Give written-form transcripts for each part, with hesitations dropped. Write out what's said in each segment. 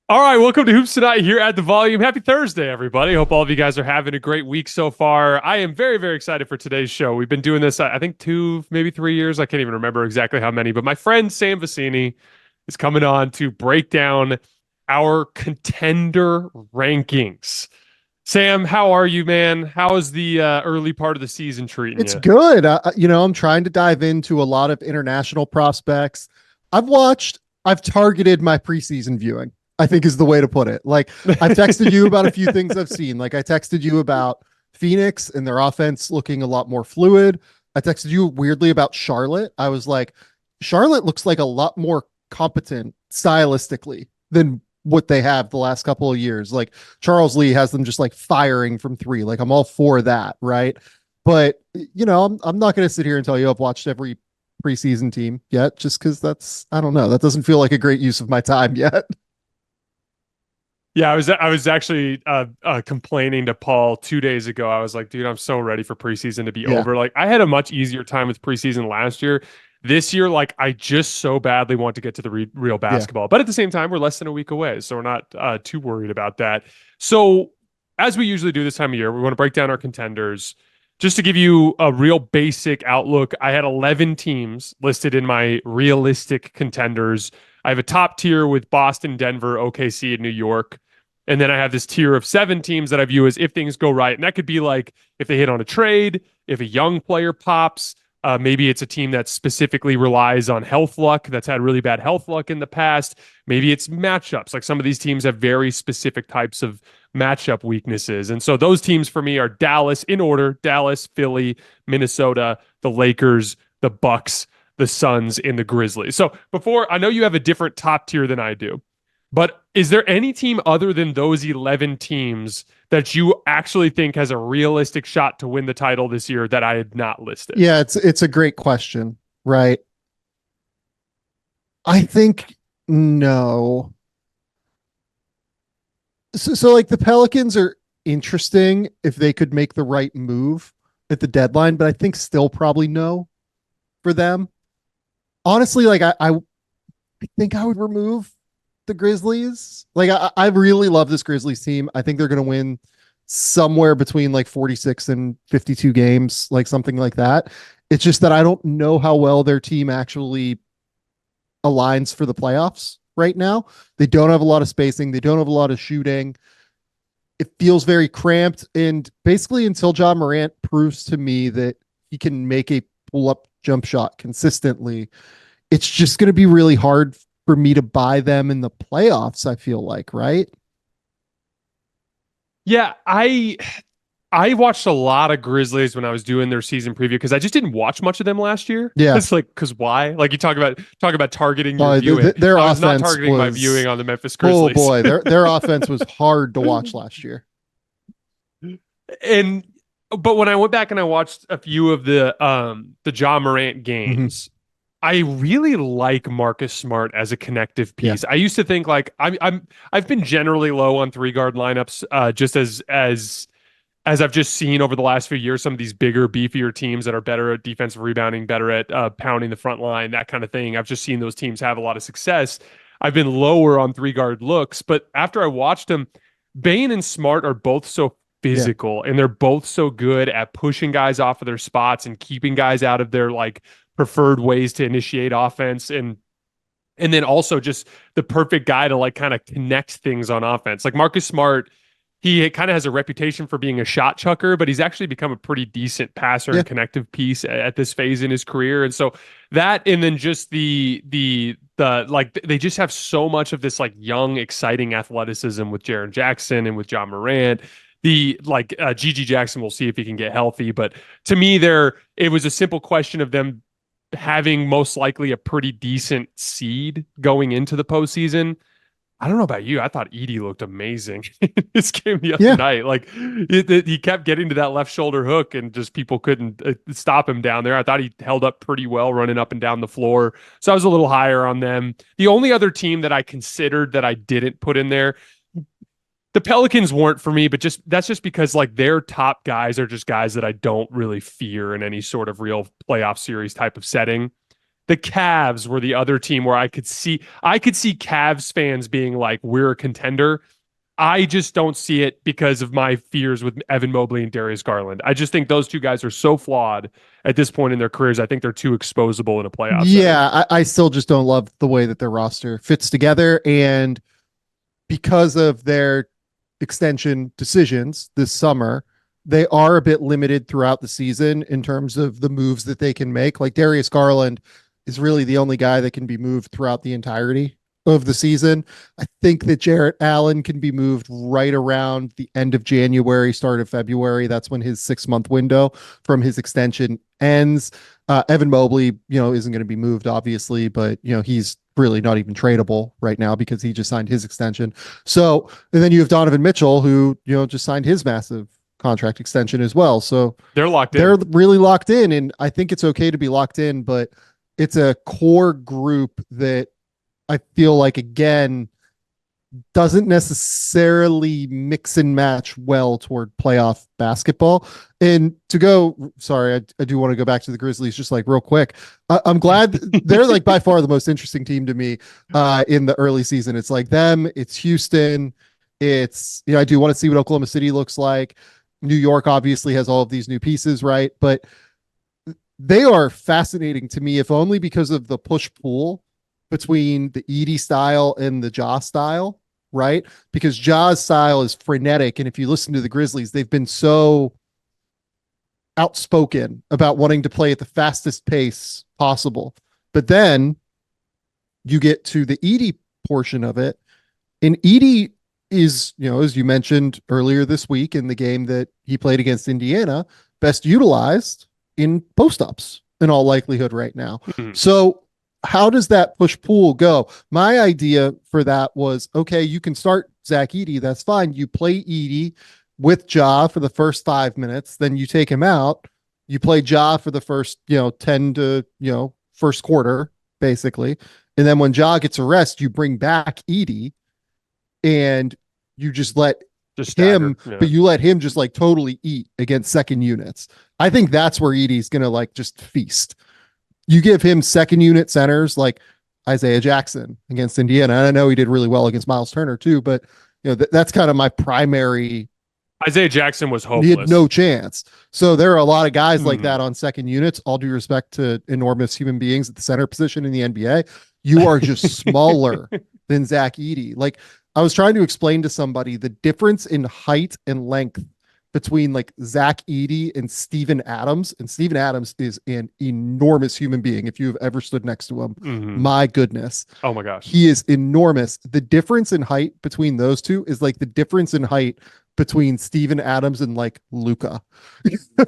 All right, welcome to Hoops Tonight here at the Volume. Happy Thursday, everybody. Hope all of you guys are having a great week so far. I am very, very excited for today's show. We've been doing this, I think, 2, maybe 3 years. I can't even remember exactly how many, but my friend Sam Vecenie is coming on to break down our contender rankings. Sam, how are you, man? How is the early part of the season treating It's you? good. I'm trying to dive into a lot of international prospects. I've targeted my preseason viewing, I think is the way to put it. Like, I've texted you about a few things I've seen. Like, I texted you about Phoenix and their offense looking a lot more fluid. I texted you weirdly about Charlotte. I was like, Charlotte looks like a lot more competent stylistically than what they have the last couple of years. Like, Charles Lee has them just like firing from three. Like, I'm all for that, right? But I'm not going to sit here and tell you I've watched every preseason team yet, just because I don't know, that doesn't feel like a great use of my time yet. Yeah, I was actually complaining to Paul 2 days ago. I was like, dude, I'm so ready for preseason to be Yeah, over. Like, I had a much easier time with preseason last year. This year, like, I just so badly want to get to the real yeah. basketball. But at the same time, we're less than a week away, so we're not too worried about that. So, as we usually do this time of year, we want to break down our contenders. Just to give you a real basic outlook, I had 11 teams listed in my realistic contenders. I have a top tier with Boston, Denver, OKC, and New York. And then I have this tier of 7 teams that I view as if things go right. And that could be like if they hit on a trade, if a young player pops, maybe it's a team that specifically relies on health luck, that's had really bad health luck in the past. Maybe it's matchups. Like, some of these teams have very specific types of matchup weaknesses. And so those teams for me are Dallas in order: Dallas, Philly, Minnesota, the Lakers, the Bucks, the Suns, and the Grizzlies. So before, I know you have a different top tier than I do. But is there any team other than those 11 teams that you actually think has a realistic shot to win the title this year that I had not listed? Yeah, it's a great question, right? I think no. So like the Pelicans are interesting if they could make the right move at the deadline, but I think still probably no for them. Honestly, like I think I would remove the Grizzlies. Like, I really love this Grizzlies team. I think they're going to win somewhere between like 46 and 52 games, like something like that. It's just that I don't know how well their team actually aligns for the playoffs right now. They don't have a lot of spacing. They don't have a lot of shooting. It feels very cramped. And basically, until John Morant proves to me that he can make a pull up jump shot consistently, it's just going to be really hard for me to buy them in the playoffs, I feel like, right? Yeah, I watched a lot of Grizzlies when I was doing their season preview because I just didn't watch much of them last year. Yeah. It's like, because why? Like, you talk about targeting your viewing. Their I was not offense targeting my was, viewing on the Memphis oh Grizzlies. boy, their offense was hard to watch last year. And but when I went back and I watched a few of the Ja Morant Mm-hmm. games, I really like Marcus Smart as a connective Yeah. piece. I used to think, like, I've been generally low on 3 guard lineups, just as I've just seen over the last few years, some of these bigger, beefier teams that are better at defensive rebounding, better at pounding the front line, that kind of thing. I've just seen those teams have a lot of success. I've been lower on 3 guard looks, but after I watched them, Bane and Smart are both so Yeah. physical, and they're both so good at pushing guys off of their spots and keeping guys out of their, like, preferred ways to initiate offense, and then also just the perfect guy to, like, kind of connect things on offense. Like, Marcus Smart, he kind of has a reputation for being a shot chucker, but he's actually become a pretty decent passer Yeah. and connective piece at this phase in his career. And so that, and then just the like, they just have so much of this, like, young, exciting athleticism with Jaren Jackson and with John Morant. The, like, GG Jackson, we'll see if he can get healthy, but to me, it was a simple question of them having most likely a pretty decent seed going into the postseason. I don't know about you. I thought Edie looked amazing in this game the other Yeah. night. Like, he kept getting to that left shoulder hook, and just people couldn't stop him down there. I thought he held up pretty well running up and down the floor. So I was a little higher on them. The only other team that I considered that I didn't put in there, the Pelicans weren't for me, but that's just because, like, their top guys are just guys that I don't really fear in any sort of real playoff series type of setting. The Cavs were the other team where I could see Cavs fans being like, we're a contender. I just don't see it because of my fears with Evan Mobley and Darius Garland. I just think those two guys are so flawed at this point in their careers. I think they're too exposable in a playoff setting. Yeah, I still just don't love the way that their roster fits together. And because of their extension decisions this summer, they are a bit limited throughout the season in terms of the moves that they can make. Like Darius Garland is really the only guy that can be moved throughout the entirety of the season. I think that Jarrett Allen can be moved right around the end of January, start of February. That's when his 6-month window from his extension ends. Evan Mobley, isn't going to be moved, obviously, but he's really not even tradable right now because he just signed his extension. So, and then you have Donovan Mitchell, who just signed his massive contract extension as well. So they're locked in. They're really locked in, and I think it's okay to be locked in, but it's a core group that I feel like, again, doesn't necessarily mix and match well toward playoff basketball. And I do want to go back to the Grizzlies just like real quick. I'm glad they're like by far the most interesting team to me in the early season. It's like them, it's Houston. It's, I do want to see what Oklahoma City looks like. New York obviously has all of these new pieces, right? But they are fascinating to me, if only because of the push-pull between the Edie style and the Ja style, right? Because Ja's style is frenetic. And if you listen to the Grizzlies, they've been so outspoken about wanting to play at the fastest pace possible. But then you get to the Edie portion of it, and Edie is, as you mentioned earlier this week in the game that he played against Indiana, best utilized in post-ups in all likelihood right now. So how does that push-pull go? My idea for that was, okay, you can start Zach Edey. That's fine. You play Edey with Ja for the first 5 minutes. Then you take him out. You play Ja for the first, 10 to, first quarter, basically. And then when Ja gets a rest, you bring back Edey and you just let him, but you let him just like totally eat against second units. I think that's where Edey's going to like just feast. You give him second unit centers like Isaiah Jackson against Indiana. And I know he did really well against Miles Turner too, but that's kind of my primary. Isaiah Jackson was hopeless. He had no chance. So there are a lot of guys like that on second units. All due respect to enormous human beings at the center position in the NBA. You are just smaller than Zach Edey. Like I was trying to explain to somebody the difference in height and length between like Zach Edey and Steven Adams. And Steven Adams is an enormous human being. If you've ever stood next to him, my goodness. Oh my gosh. He is enormous. The difference in height between those two is like the difference in height between Steven Adams and like Luka.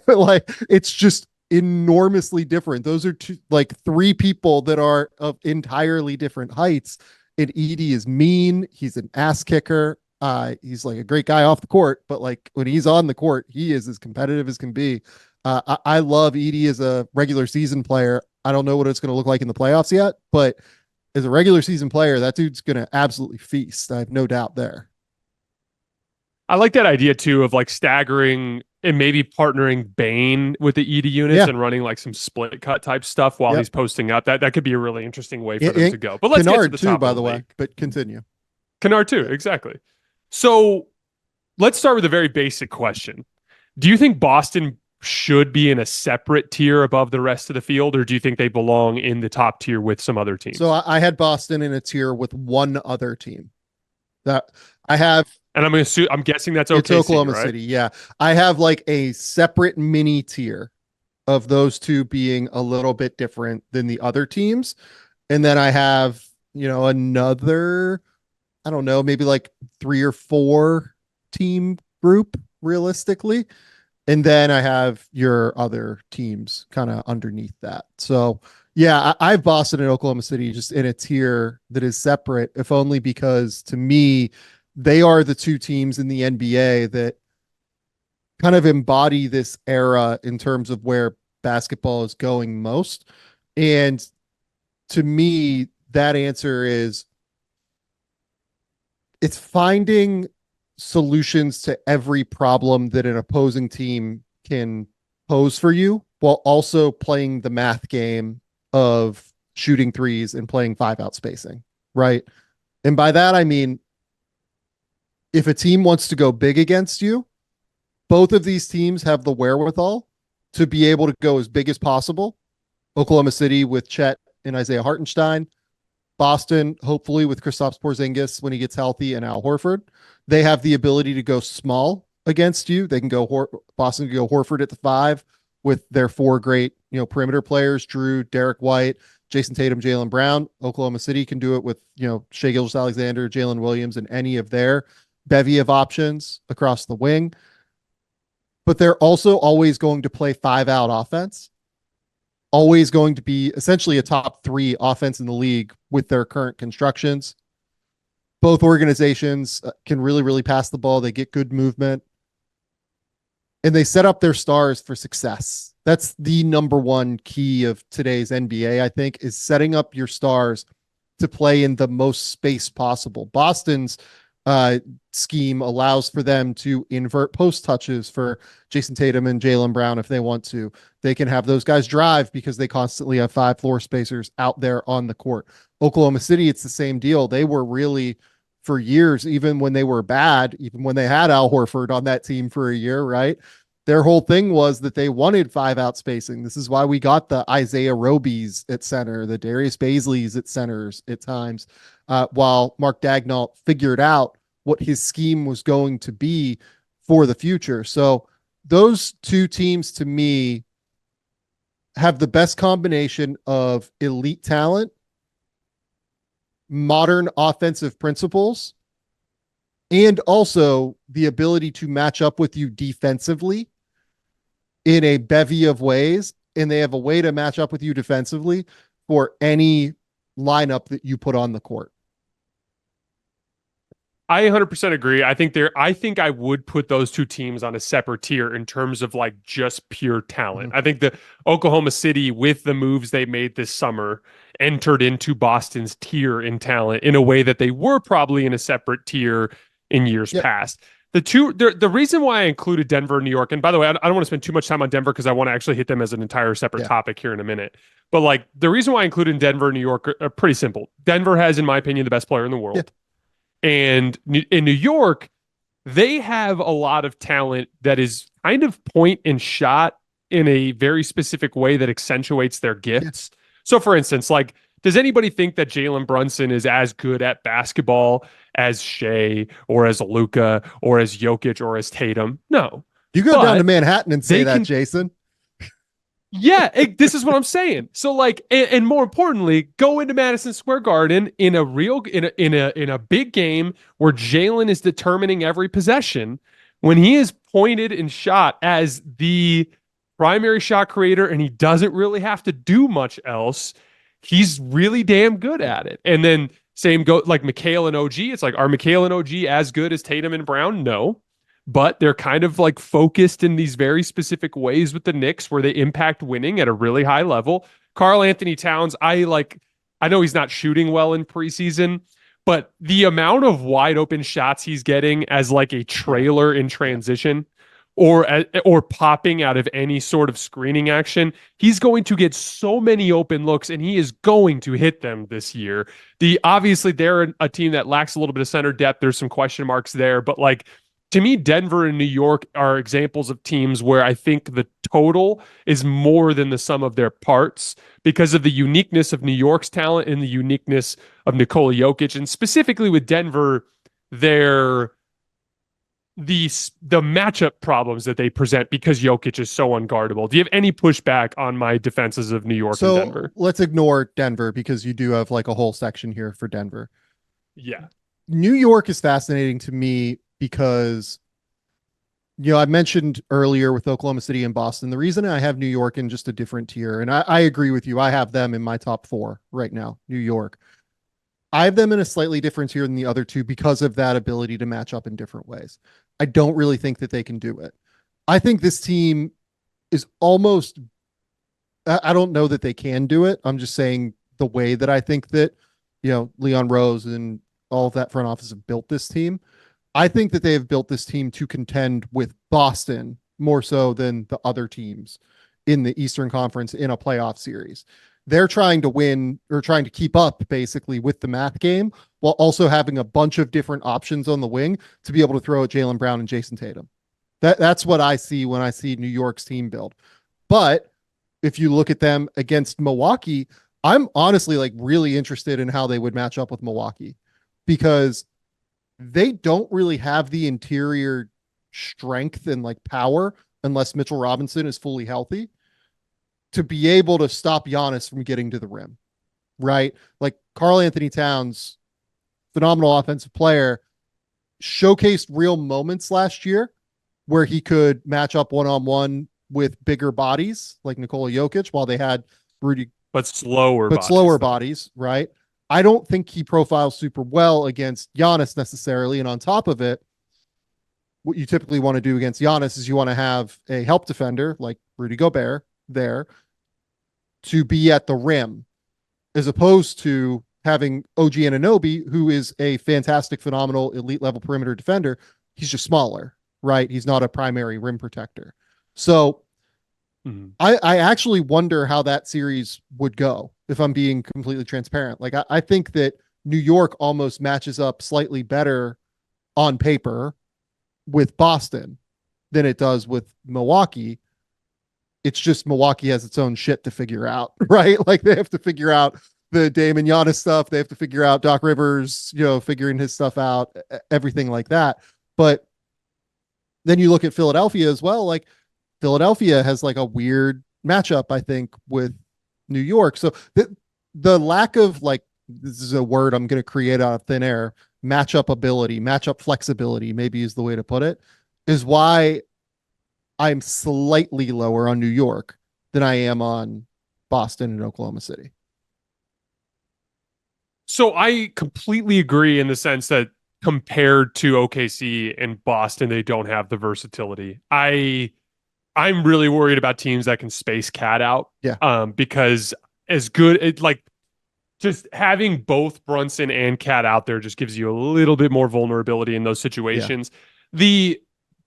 Like it's just enormously different. Those are three people that are of entirely different heights. And Edey is mean. He's an ass kicker. He's like a great guy off the court, but like when he's on the court, he is as competitive as can be. I love Edey as a regular season player. I don't know what it's going to look like in the playoffs yet, but as a regular season player, that dude's going to absolutely feast. I have no doubt there. I like that idea too of like staggering and maybe partnering Bane with the Edey units and running like some split cut type stuff while he's posting up. That could be a really interesting way for them to go. But let's Kennard get to the top too, by of the way. league. But continue. Kennard too, exactly. So let's start with a very basic question. Do you think Boston should be in a separate tier above the rest of the field, or do you think they belong in the top tier with some other teams? So I had Boston in a tier with one other team that I have. And I'm guessing that's OKC, it's Oklahoma right? City. Yeah. I have like a separate mini tier of those two being a little bit different than the other teams. And then I have, another, I don't know, maybe like 3 or 4 team group realistically. And then I have your other teams kind of underneath that. So yeah, I have Boston and Oklahoma City just in a tier that is separate, if only because to me, they are the two teams in the NBA that kind of embody this era in terms of where basketball is going most. And to me, that answer is it's finding solutions to every problem that an opposing team can pose for you while also playing the math game of shooting threes and playing 5-out spacing, right? And by that, I mean, if a team wants to go big against you, both of these teams have the wherewithal to be able to go as big as possible. Oklahoma City with Chet and Isaiah Hartenstein, Boston, hopefully with Kristaps Porzingis when he gets healthy, and Al Horford. They have the ability to go small against you. They can go Boston can go Horford at the 5 with their 4 great, perimeter players, Drew, Derek White, Jason Tatum, Jaylen Brown. Oklahoma City can do it with, Shai Gilgeous-Alexander, Jalen Williams, and any of their bevy of options across the wing. But they're also always going to play 5-out offense, always going to be essentially a top 3 offense in the league with their current constructions. Both organizations can really, really pass the ball. They get good movement, and they set up their stars for success. That's the number one key of today's NBA, I think, is setting up your stars to play in the most space possible. Boston's scheme allows for them to invert post touches for Jason Tatum and Jaylen Brown if they want to. They can have those guys drive because they constantly have 5 floor spacers out there on the court. Oklahoma City, it's the same deal. They were really, for years, even when they were bad, even when they had Al Horford on that team for a year, right? Their whole thing was that they wanted 5-out spacing. This is why we got the Isaiah Robies at center, the Darius Baisleys at centers at times, while Mark Daigneault figured out what his scheme was going to be for the future. So those two teams, to me, have the best combination of elite talent, modern offensive principles, and also the ability to match up with you defensively in a bevy of ways. And they have a way to match up with you defensively for any lineup that you put on the court. I 100% agree. I think I would put those two teams on a separate tier in terms of like just pure talent. I think the Oklahoma City, with the moves they made this summer, entered into Boston's tier in talent in a way that they were probably in a separate tier in years past. The reason why I included Denver and New York, and by the way, I don't want to spend too much time on Denver because I want to actually hit them as an entire separate topic here in a minute. But like the reason why I included Denver and New York are pretty simple. Denver has, in my opinion, the best player in the world. Yeah. And in New York, they have a lot of talent that is kind of point and shot in a very specific way that accentuates their gifts. Yeah. So, for instance, like, does anybody think that Jalen Brunson is as good at basketball as Shai or as Luka or as Jokic or as Tatum? No. You go down to Manhattan and say that, Jason. Yeah, this is what I'm saying. So like, and more importantly, go into Madison Square Garden in a big game where Jalen is determining every possession, when he is pointed and shot as the primary shot creator and he doesn't really have to do much else. He's really damn good at it. And then same go like Mikal and OG. It's like, are Mikal and OG as good as Tatum and Brown? No. But they're kind of like focused in these very specific ways with the Knicks where they impact winning at a really high level. Karl Anthony Towns, I know he's not shooting well in preseason, but the amount of wide open shots he's getting as like a trailer in transition or popping out of any sort of screening action, he's going to get so many open looks and he is going to hit them this year. Obviously they're a team that lacks a little bit of center depth. There's some question marks there, but like, to me, Denver and New York are examples of teams where I think the total is more than the sum of their parts because of the uniqueness of New York's talent and the uniqueness of Nikola Jokic. And specifically with Denver, the matchup problems that they present because Jokic is so unguardable. Do you have any pushback on my defenses of New York and Denver? Let's ignore Denver because you do have like a whole section here for Denver. Yeah. New York is fascinating to me because, I mentioned earlier with Oklahoma City and Boston, the reason I have New York in just a different tier, and I agree with you, I have them in my top 4 right now, New York. I have them in a slightly different tier than the other two because of that ability to match up in different ways. I don't really think that they can do it. I think this team is almost, I don't know that they can do it. I'm just saying the way that I think that, Leon Rose and all of that front office have built this team. I think that they have built this team to contend with Boston more so than the other teams in the Eastern Conference in a playoff series. they're trying to win or trying to keep up basically with the math game while also having a bunch of different options on the wing to be able to throw at Jaylen Brown and Jason Tatum. That's what I see when I see New York's team build. But if you look at them against Milwaukee, I'm honestly like really interested in how they would match up with Milwaukee because they don't really have the interior strength and like power unless Mitchell Robinson is fully healthy to be able to stop Giannis from getting to the rim, right? Like Karl Anthony Towns, phenomenal offensive player, showcased real moments last year where he could match up one-on-one with bigger bodies like Nikola Jokic while they had Rudy, but slower bodies, right? I don't think he profiles super well against Giannis necessarily. And on top of it, what you typically want to do against Giannis is you want to have a help defender like Rudy Gobert there to be at the rim, as opposed to having OG Anunoby, who is a fantastic, phenomenal, elite level perimeter defender. He's just smaller, right? He's not a primary rim protector. So I actually wonder how that series would go if I'm being completely transparent. Like I think that New York almost matches up slightly better on paper with Boston than it does with Milwaukee. It's just Milwaukee has its own shit to figure out, right? Like they have to figure out the Damon Giannis stuff. They have to figure out Doc Rivers, figuring his stuff out, everything like that. But then you look at Philadelphia as well. Like Philadelphia has like a weird matchup, I think, with New York. So the lack of like, this is a word I'm going to create out of thin air, matchup ability, matchup flexibility, maybe is the way to put it, is why I'm slightly lower on New York than I am on Boston and Oklahoma City. So I completely agree in the sense that compared to OKC and Boston, they don't have the versatility. I'm really worried about teams that can space Cat out. Yeah. Because as good, like just having both Brunson and Cat out there just gives you a little bit more vulnerability in those situations. Yeah.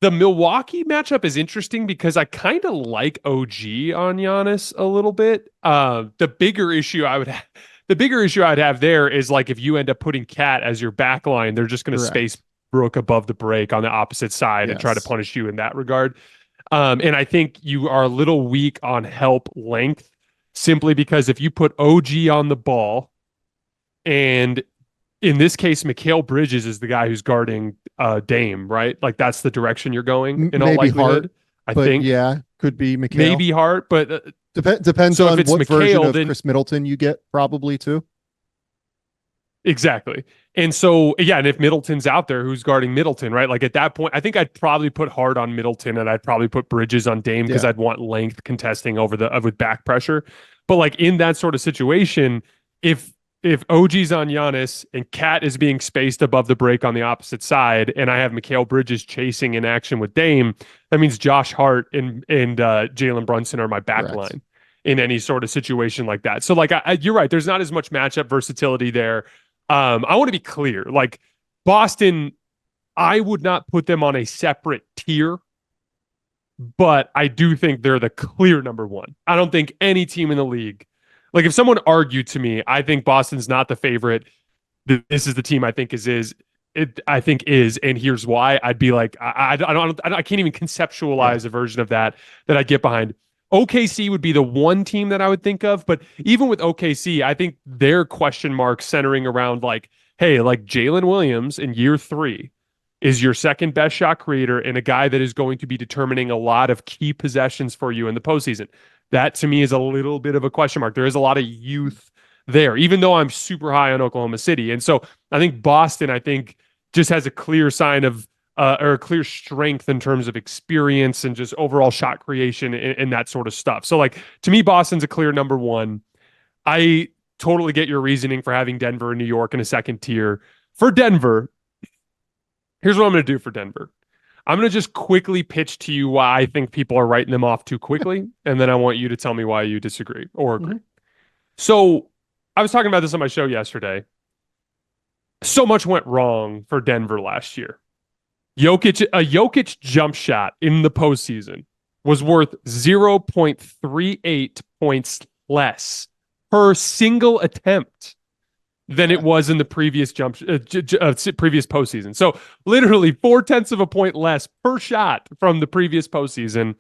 The Milwaukee matchup is interesting because I kind of like OG on Giannis a little bit. The bigger issue I'd have there is like if you end up putting Cat as your back line, they're just going to space Brook above the break on the opposite side and try to punish you in that regard. And I think you are a little weak on help length simply because if you put OG on the ball, and in this case, Mikal Bridges is the guy who's guarding Dame, right? Like that's the direction you're going in all likelihood. I think. Yeah, could be Mikal. Maybe Hart, but depends so on if it's what Mikal, version of then Chris Middleton you get probably too. Exactly. And so, yeah, and if Middleton's out there, who's guarding Middleton, right? Like at that point, I think I'd probably put Hart on Middleton and I'd probably put Bridges on Dame because I'd want length contesting over with back pressure. But like in that sort of situation, if OG's on Giannis and Cat is being spaced above the break on the opposite side, and I have Mikal Bridges chasing in action with Dame, that means Josh Hart and Jalen Brunson are my back line in any sort of situation like that. So like you're right, there's not as much matchup versatility there. I want to be clear, like Boston, I would not put them on a separate tier, but I do think they're the clear number one. I don't think any team in the league, like if someone argued to me, I think Boston's not the favorite. This is the team I think is, and here's why. I'd be like, I can't even conceptualize a version of that I get behind. OKC would be the one team that I would think of, but even with OKC, I think their question marks centering around like, hey, like Jalen Williams in year 3 is your second best shot creator and a guy that is going to be determining a lot of key possessions for you in the postseason. That to me is a little bit of a question mark. There is a lot of youth there, even though I'm super high on Oklahoma City. And so I think Boston, just has a clear sign of, or a clear strength in terms of experience and just overall shot creation and that sort of stuff. So like, to me, Boston's a clear number one. I totally get your reasoning for having Denver and New York in a second tier. For Denver, here's what I'm going to do for Denver. I'm going to just quickly pitch to you why I think people are writing them off too quickly. And then I want you to tell me why you disagree or agree. Mm-hmm. So I was talking about this on my show yesterday. So much went wrong for Denver last year. A Jokic jump shot in the postseason was worth 0.38 points less per single attempt than it was in the previous previous postseason. So literally 0.4 of a point less per shot from the previous postseason.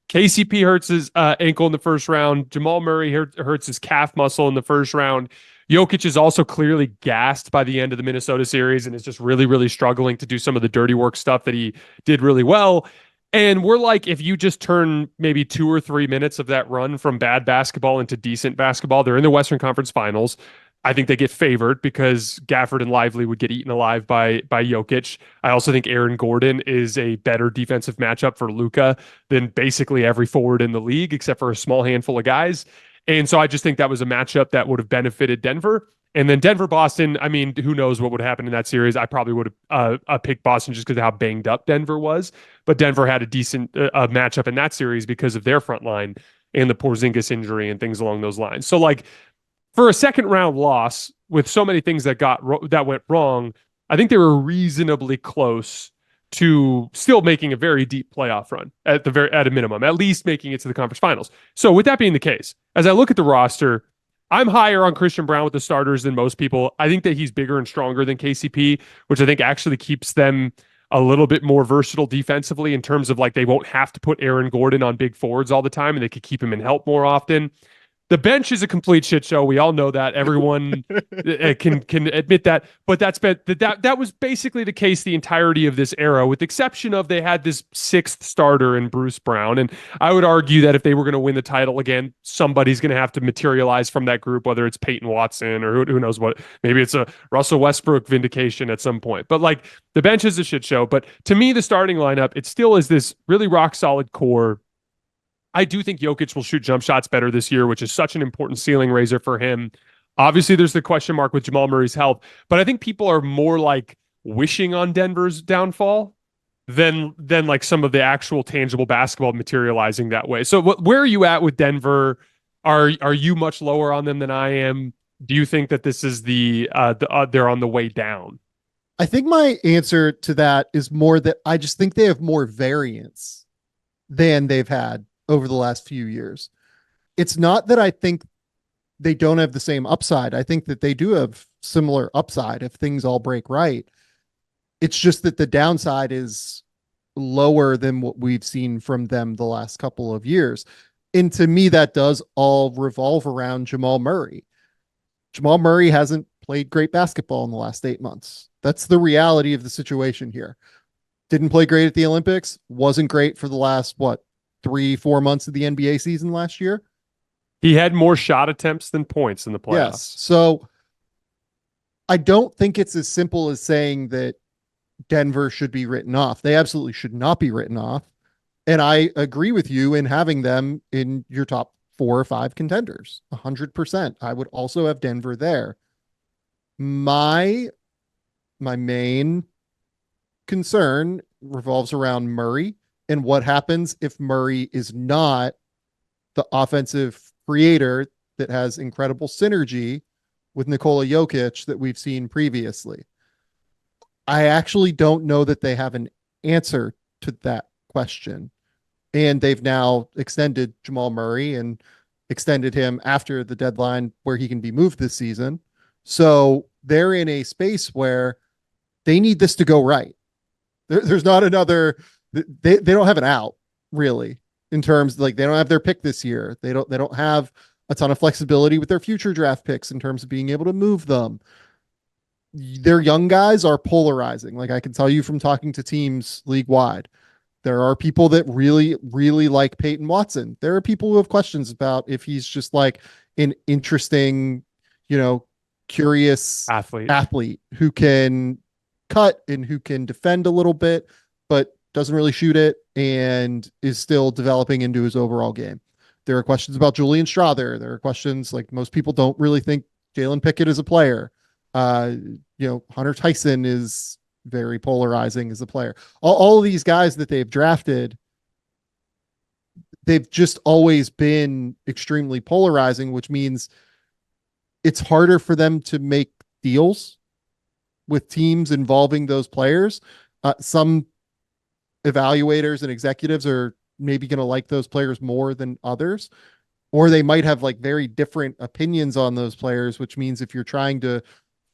KCP hurts his ankle in the first round. Jamal Murray hurts his calf muscle in the first round. Jokic is also clearly gassed by the end of the Minnesota series and is just really, really struggling to do some of the dirty work stuff that he did really well. And we're like, if you just turn maybe 2 or 3 minutes of that run from bad basketball into decent basketball, they're in the Western Conference Finals. I think they get favored because Gafford and Lively would get eaten alive by Jokic. I also think Aaron Gordon is a better defensive matchup for Luka than basically every forward in the league, except for a small handful of guys. And so I just think that was a matchup that would have benefited Denver. And then Denver-Boston, I mean, who knows what would happen in that series? I probably would have picked Boston just because of how banged up Denver was. But Denver had a decent matchup in that series because of their front line and the Porzingis injury and things along those lines. So, like, for a second round loss with so many things that went wrong, I think they were reasonably close to still making a very deep playoff run at a minimum, at least making it to the conference finals. So with that being the case, as I look at the roster, I'm higher on Christian Braun with the starters than most people. I think that he's bigger and stronger than KCP, which I think actually keeps them a little bit more versatile defensively in terms of like they won't have to put Aaron Gordon on big forwards all the time and they could keep him in help more often. The bench is a complete shit show. We all know that. Everyone can admit that. But that was basically the case the entirety of this era, with the exception of they had this sixth starter in Bruce Brown. And I would argue that if they were going to win the title again, somebody's going to have to materialize from that group, whether it's Peyton Watson or who knows what. Maybe it's a Russell Westbrook vindication at some point. But like the bench is a shit show. But to me, the starting lineup, it still is this really rock solid core. I do think Jokic will shoot jump shots better this year, which is such an important ceiling raiser for him. Obviously, there's the question mark with Jamal Murray's health, but I think people are more like wishing on Denver's downfall than like some of the actual tangible basketball materializing that way. So where are you at with Denver? Are you much lower on them than I am? Do you think that this is they're on the way down? I think my answer to that is more that I just think they have more variance than they've had over the last few years. It's not that I think they don't have the same upside. I think that they do have similar upside if things all break right. It's just that the downside is lower than what we've seen from them the last couple of years. And to me, that does all revolve around Jamal Murray. Jamal Murray hasn't played great basketball in the last 8 months. That's the reality of the situation here. Didn't play great at the Olympics. Wasn't great for the last, 3-4 months of the NBA season last year. He had more shot attempts than points in the playoffs. Yes. So I don't think it's as simple as saying that Denver should be written off. They absolutely should not be written off. And I agree with you in having them in your top 4 or 5 contenders. 100%. I would also have Denver there. My main concern revolves around Murray and what happens if Murray is not the offensive creator that has incredible synergy with Nikola Jokic that we've seen previously. I actually don't know that they have an answer to that question. And they've now extended Jamal Murray and extended him after the deadline where he can be moved this season. So they're in a space where they need this to go right. There's not another... They don't have an out really in terms like they don't have their pick this year. They don't have a ton of flexibility with their future draft picks in terms of being able to move them. Their young guys are polarizing. Like I can tell you from talking to teams league wide, there are people that really, really like Peyton Watson. There are people who have questions about if he's just like an interesting, curious athlete who can cut and who can defend a little bit, but doesn't really shoot it and is still developing into his overall game. There are questions about Julian Strawther. There are questions like most people don't really think Jalen Pickett is a player. Hunter Tyson is very polarizing as a player. All of these guys that they've drafted, they've just always been extremely polarizing, which means it's harder for them to make deals with teams involving those players. Some evaluators and executives are maybe going to like those players more than others. or they might have like very different opinions on those players, which means if you're trying to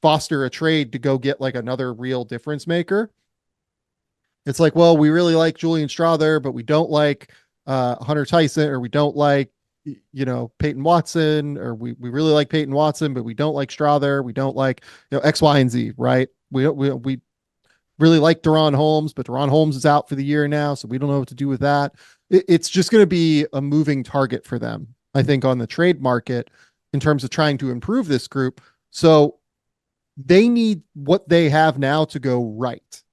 foster a trade to go get like another real difference maker, it's like, well, we really like Julian Strawther, but we don't like Hunter Tyson, or we don't like, Peyton Watson, or we really like Peyton Watson, but we don't like Strawther. We don't like, X, Y, and Z, right? We really like Deron Holmes, but Deron Holmes is out for the year now, so we don't know what to do with that. It's just going to be a moving target for them, I think, on the trade market in terms of trying to improve this group. So they need what they have now to go right.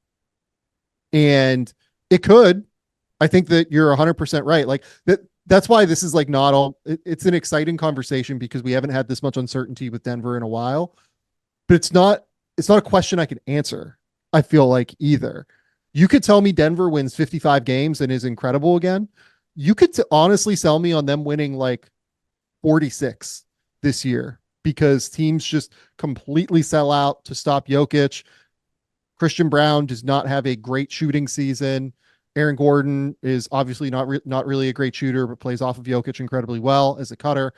And it could. I think that you're 100% right. Like that's why this is like not all, it's an exciting conversation because we haven't had this much uncertainty with Denver in a while, but it's not a question I can answer. I feel like either. You could tell me Denver wins 55 games and is incredible again. You could honestly sell me on them winning like 46 this year because teams just completely sell out to stop Jokic. Christian Brown does not have a great shooting season. Aaron Gordon is obviously not really a great shooter, but plays off of Jokic incredibly well as a cutter.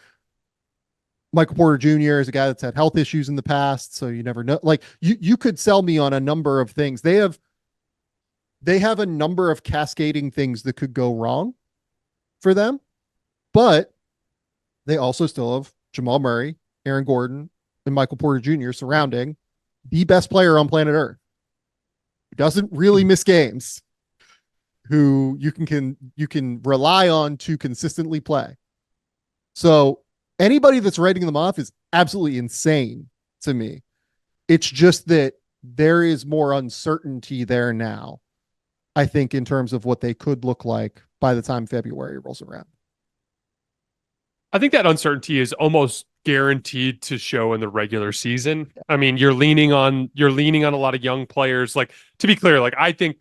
Michael Porter Jr. is a guy that's had health issues in the past, so you never know. Like you could sell me on a number of things. They have a number of cascading things that could go wrong for them, but they also still have Jamal Murray, Aaron Gordon, and Michael Porter Jr. surrounding the best player on planet Earth, who doesn't really miss games, who you can rely on to consistently play. So anybody that's writing them off is absolutely insane to me. It's just that there is more uncertainty there now, I think, in terms of what they could look like by the time February rolls around. I think that uncertainty is almost guaranteed to show in the regular season. I mean, you're leaning on a lot of young players. Like, to be clear, like I think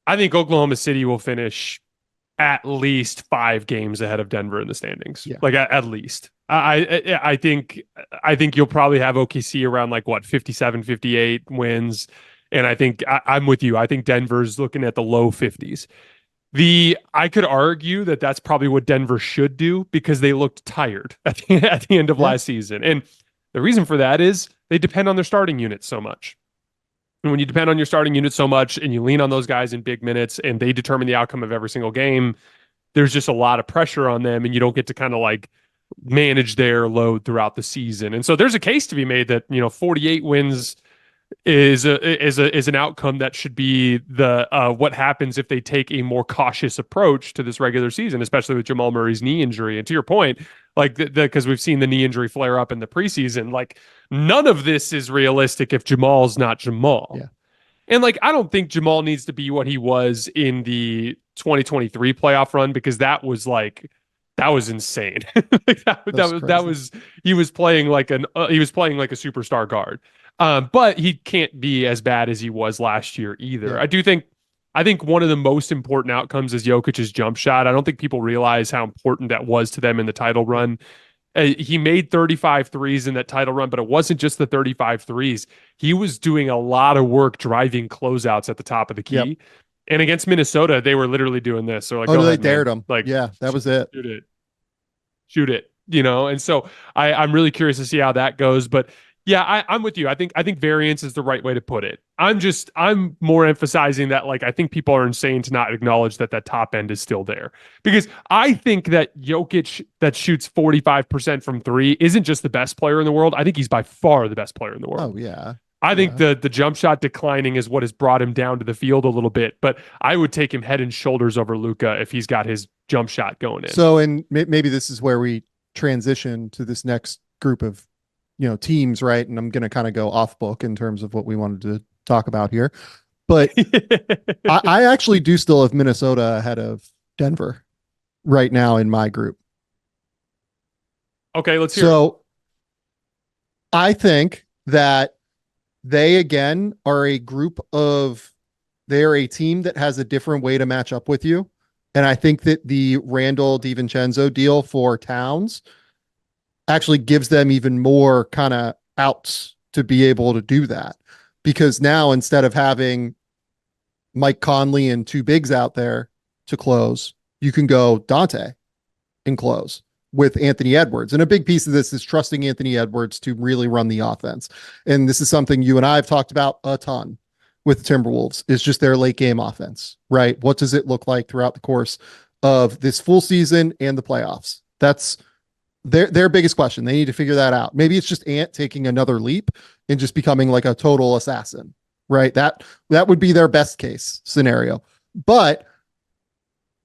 Oklahoma City will finish at least 5 games ahead of Denver in the standings. Yeah. Like at least. I think you'll probably have OKC around like what 57, 58 wins. And I think I'm with you. I think Denver's looking at the low 50s. I could argue that that's probably what Denver should do because they looked tired at the end of last season. And the reason for that is they depend on their starting unit so much. And when you depend on your starting unit so much and you lean on those guys in big minutes and they determine the outcome of every single game, there's just a lot of pressure on them and you don't get to kind of like manage their load throughout the season. And so there's a case to be made that, 48 wins is an outcome that should be the what happens if they take a more cautious approach to this regular season, especially with Jamal Murray's knee injury. And to your point, like because we've seen the knee injury flare up in the preseason, like none of this is realistic if Jamal's not Jamal. Yeah. And like I don't think Jamal needs to be what he was in the 2023 playoff run because that was insane. Like that was he was playing like a superstar guard. But he can't be as bad as he was last year either. Yeah. I think one of the most important outcomes is Jokic's jump shot. I don't think people realize how important that was to them in the title run. He made 35 threes in that title run, but it wasn't just the 35 threes. He was doing a lot of work driving closeouts at the top of the key. Yep. And against Minnesota, they were literally doing this. So like, they dared him. Like, yeah, that was it. Shoot it. And so I'm really curious to see how that goes. But yeah, I'm with you. I think variance is the right way to put it. I'm more emphasizing that like I think people are insane to not acknowledge that top end is still there. Because I think that Jokic that shoots 45% from 3 isn't just the best player in the world. I think he's by far the best player in the world. Oh yeah. I think the jump shot declining is what has brought him down to the field a little bit, but I would take him head and shoulders over Luka if he's got his jump shot going in. So, and maybe this is where we transition to this next group of teams, right? And I'm going to kind of go off book in terms of what we wanted to talk about here. But I actually do still have Minnesota ahead of Denver right now in my group. Okay, let's hear it. I think that they, again, are a team that has a different way to match up with you. And I think that the Randall DiVincenzo deal for Towns actually gives them even more kind of outs to be able to do that, because now instead of having Mike Conley and 2 bigs out there to close, you can go Dante and close. with Anthony Edwards. And a big piece of this is trusting Anthony Edwards to really run the offense. And this is something you and I have talked about a ton with the Timberwolves, is just their late game offense, right? What does it look like throughout the course of this full season and the playoffs? That's their biggest question. They need to figure that out. Maybe it's just Ant taking another leap and just becoming like a total assassin, right? That would be their best case scenario. But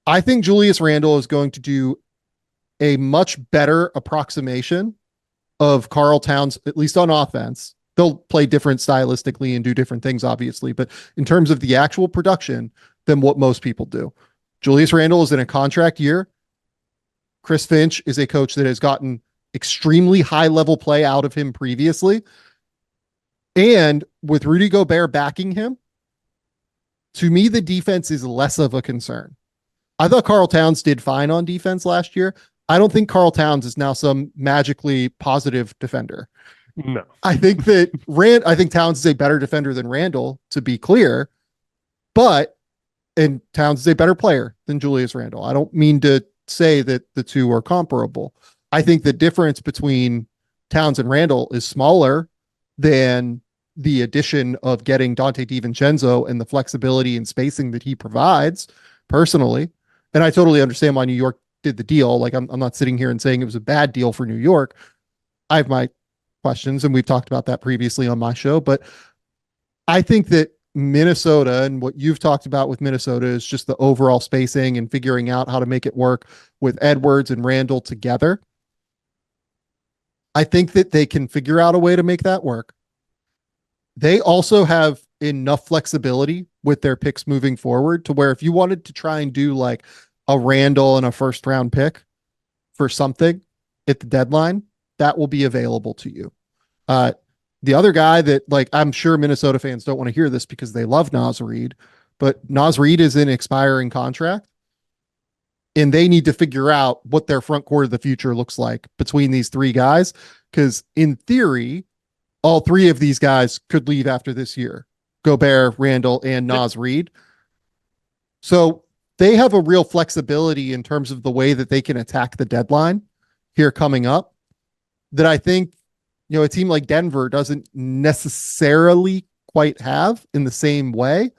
I think Julius Randle is going to do a much better approximation of Karl Towns, at least on offense. They'll play different stylistically and do different things, obviously, but in terms of the actual production, than what most people do. Julius Randle is in a contract year. Chris Finch is a coach that has gotten extremely high level play out of him previously. And with Rudy Gobert backing him, to me, the defense is less of a concern. I thought Karl Towns did fine on defense last year. I don't think Karl Towns is now some magically positive defender. No. I think Towns is a better defender than Randle, to be clear, and Towns is a better player than Julius Randle. I don't mean to say that the two are comparable. I think the difference between Towns and Randle is smaller than the addition of getting Dante DiVincenzo and the flexibility and spacing that he provides personally. And I totally understand why New York did the deal. Like I'm not sitting here and saying it was a bad deal for New York. I have my questions, and we've talked about that previously on my show, but I think that Minnesota and what you've talked about with Minnesota is just the overall spacing and figuring out how to make it work with Edwards and Randle together. I think that they can figure out a way to make that work. They also have enough flexibility with their picks moving forward to where if you wanted to try and do like a Randle and a first round pick for something at the deadline, that will be available to you. The other guy that, like, I'm sure Minnesota fans don't want to hear this because they love Naz Reid, but Naz Reid is in expiring contract, and they need to figure out what their front court of the future looks like between these three guys. Because in theory, all three of these guys could leave after this year: Gobert, Randle, and Naz Reid. So they have a real flexibility in terms of the way that they can attack the deadline here coming up, that I think, a team like Denver doesn't necessarily quite have in the same way,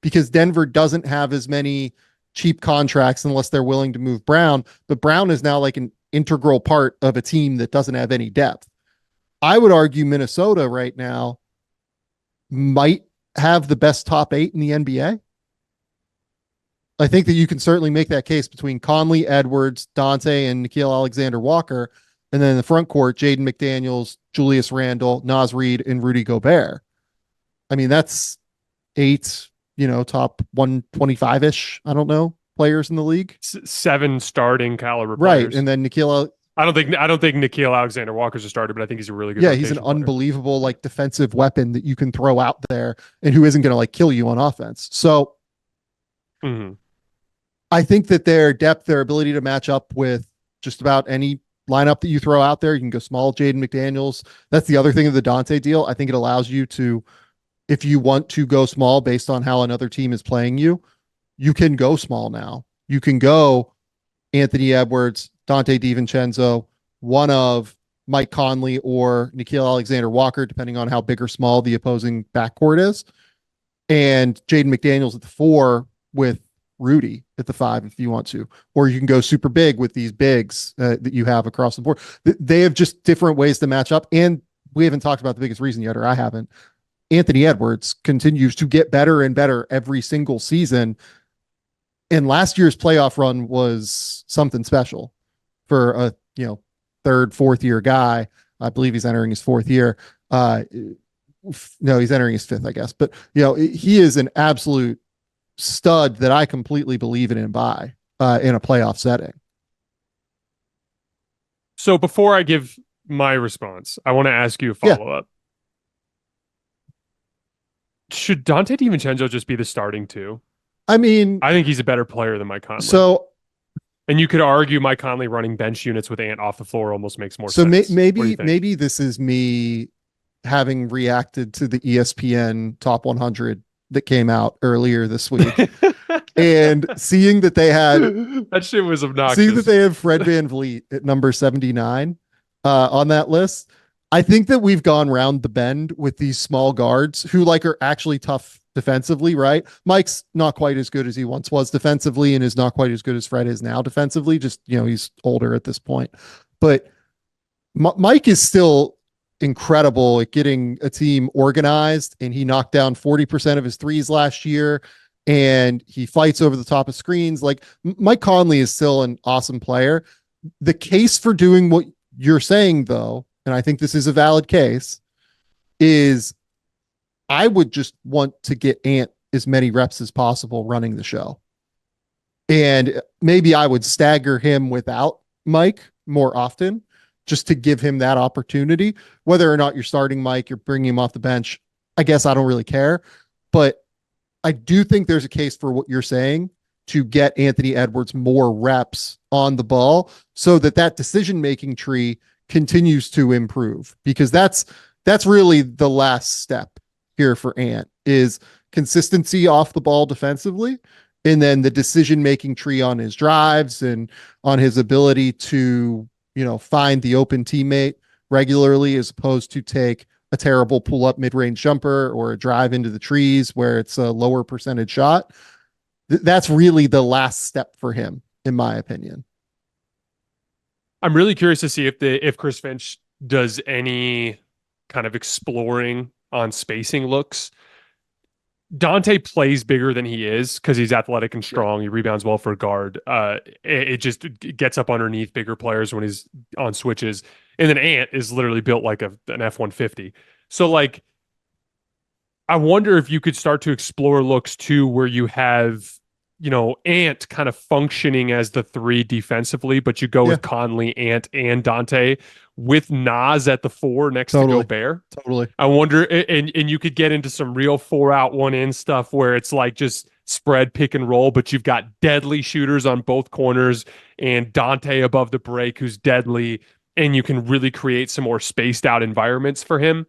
because Denver doesn't have as many cheap contracts unless they're willing to move Brown. But Brown is now like an integral part of a team that doesn't have any depth. I would argue Minnesota right now might have the best top 8 in the NBA. I think that you can certainly make that case between Conley, Edwards, Dante, and Nickeil Alexander-Walker. And then in the front court, Jaden McDaniels, Julius Randle, Naz Reid, and Rudy Gobert. I mean, that's 8, top 125-ish, I don't know, players in the league. 7 starting caliber players. Right. And then Nickeil. I don't think Nickeil Alexander-Walker's a starter, but I think he's a really good he's an unbelievable like defensive weapon that you can throw out there and who isn't going to like kill you on offense. So I think that their depth, their ability to match up with just about any lineup that you throw out there, you can go small, Jaden McDaniels. That's the other thing of the Dante deal. I think it allows you to, if you want to go small based on how another team is playing you, you can go small now. You can go Anthony Edwards, Dante DiVincenzo, one of Mike Conley or Nickeil Alexander-Walker, depending on how big or small the opposing backcourt is, and Jaden McDaniels at the 4 with Rudy at the 5 if you want to, or you can go super big with these bigs that you have across the board. They have just different ways to match up. And we haven't talked about the biggest reason yet, or I haven't. Anthony Edwards continues to get better and better every single season. And last year's playoff run was something special for a, third, fourth year guy. I believe he's entering his 4th year. No, he's entering his 5th, I guess. But, he is an absolute stud that I completely believe in and buy in a playoff setting. So before I give my response, I want to ask you a follow-up. Should Dante DiVincenzo just be the starting 2? I mean, I think he's a better player than Mike Conley. So, and you could argue Mike Conley running bench units with Ant off the floor almost makes more sense. So maybe this is me having reacted to the ESPN top 100 that came out earlier this week. And seeing that they had that shit was obnoxious. seeing that they have Fred VanVleet at number 79 on that list, I think that we've gone round the bend with these small guards who like are actually tough defensively, right? Mike's not quite as good as he once was defensively and is not quite as good as Fred is now defensively. Just, he's older at this point. But Mike is still incredible at getting a team organized, and he knocked down 40% of his threes last year, and he fights over the top of screens. Like, Mike Conley is still an awesome player. The case for doing what you're saying, though, and I think this is a valid case, is I would just want to get Ant as many reps as possible running the show. And maybe I would stagger him without Mike more often just to give him that opportunity. Whether or not you're starting Mike, you're bringing him off the bench, I guess I don't really care. But I do think there's a case for what you're saying to get Anthony Edwards more reps on the ball so that decision-making tree continues to improve, because that's really the last step here for Ant, is consistency off the ball defensively, and then the decision-making tree on his drives and on his ability to, find the open teammate regularly, as opposed to take a terrible pull-up mid-range jumper or a drive into the trees where it's a lower percentage shot. That's really the last step for him, in my opinion. I'm really curious to see if Chris Finch does any kind of exploring on spacing looks. Dante plays bigger than he is because he's athletic and strong. He rebounds well for a guard. It just gets up underneath bigger players when he's on switches. And then Ant is literally built like an F-150. So, like, I wonder if you could start to explore looks too where you have, Ant kind of functioning as the three defensively, but you go with Conley, Ant, and Dante, with Nas at the 4 next to Gobert. Totally. I wonder, and you could get into some real 4-out, 1-in stuff where it's like just spread, pick and roll, but you've got deadly shooters on both corners and Dante above the break who's deadly, and you can really create some more spaced out environments for him.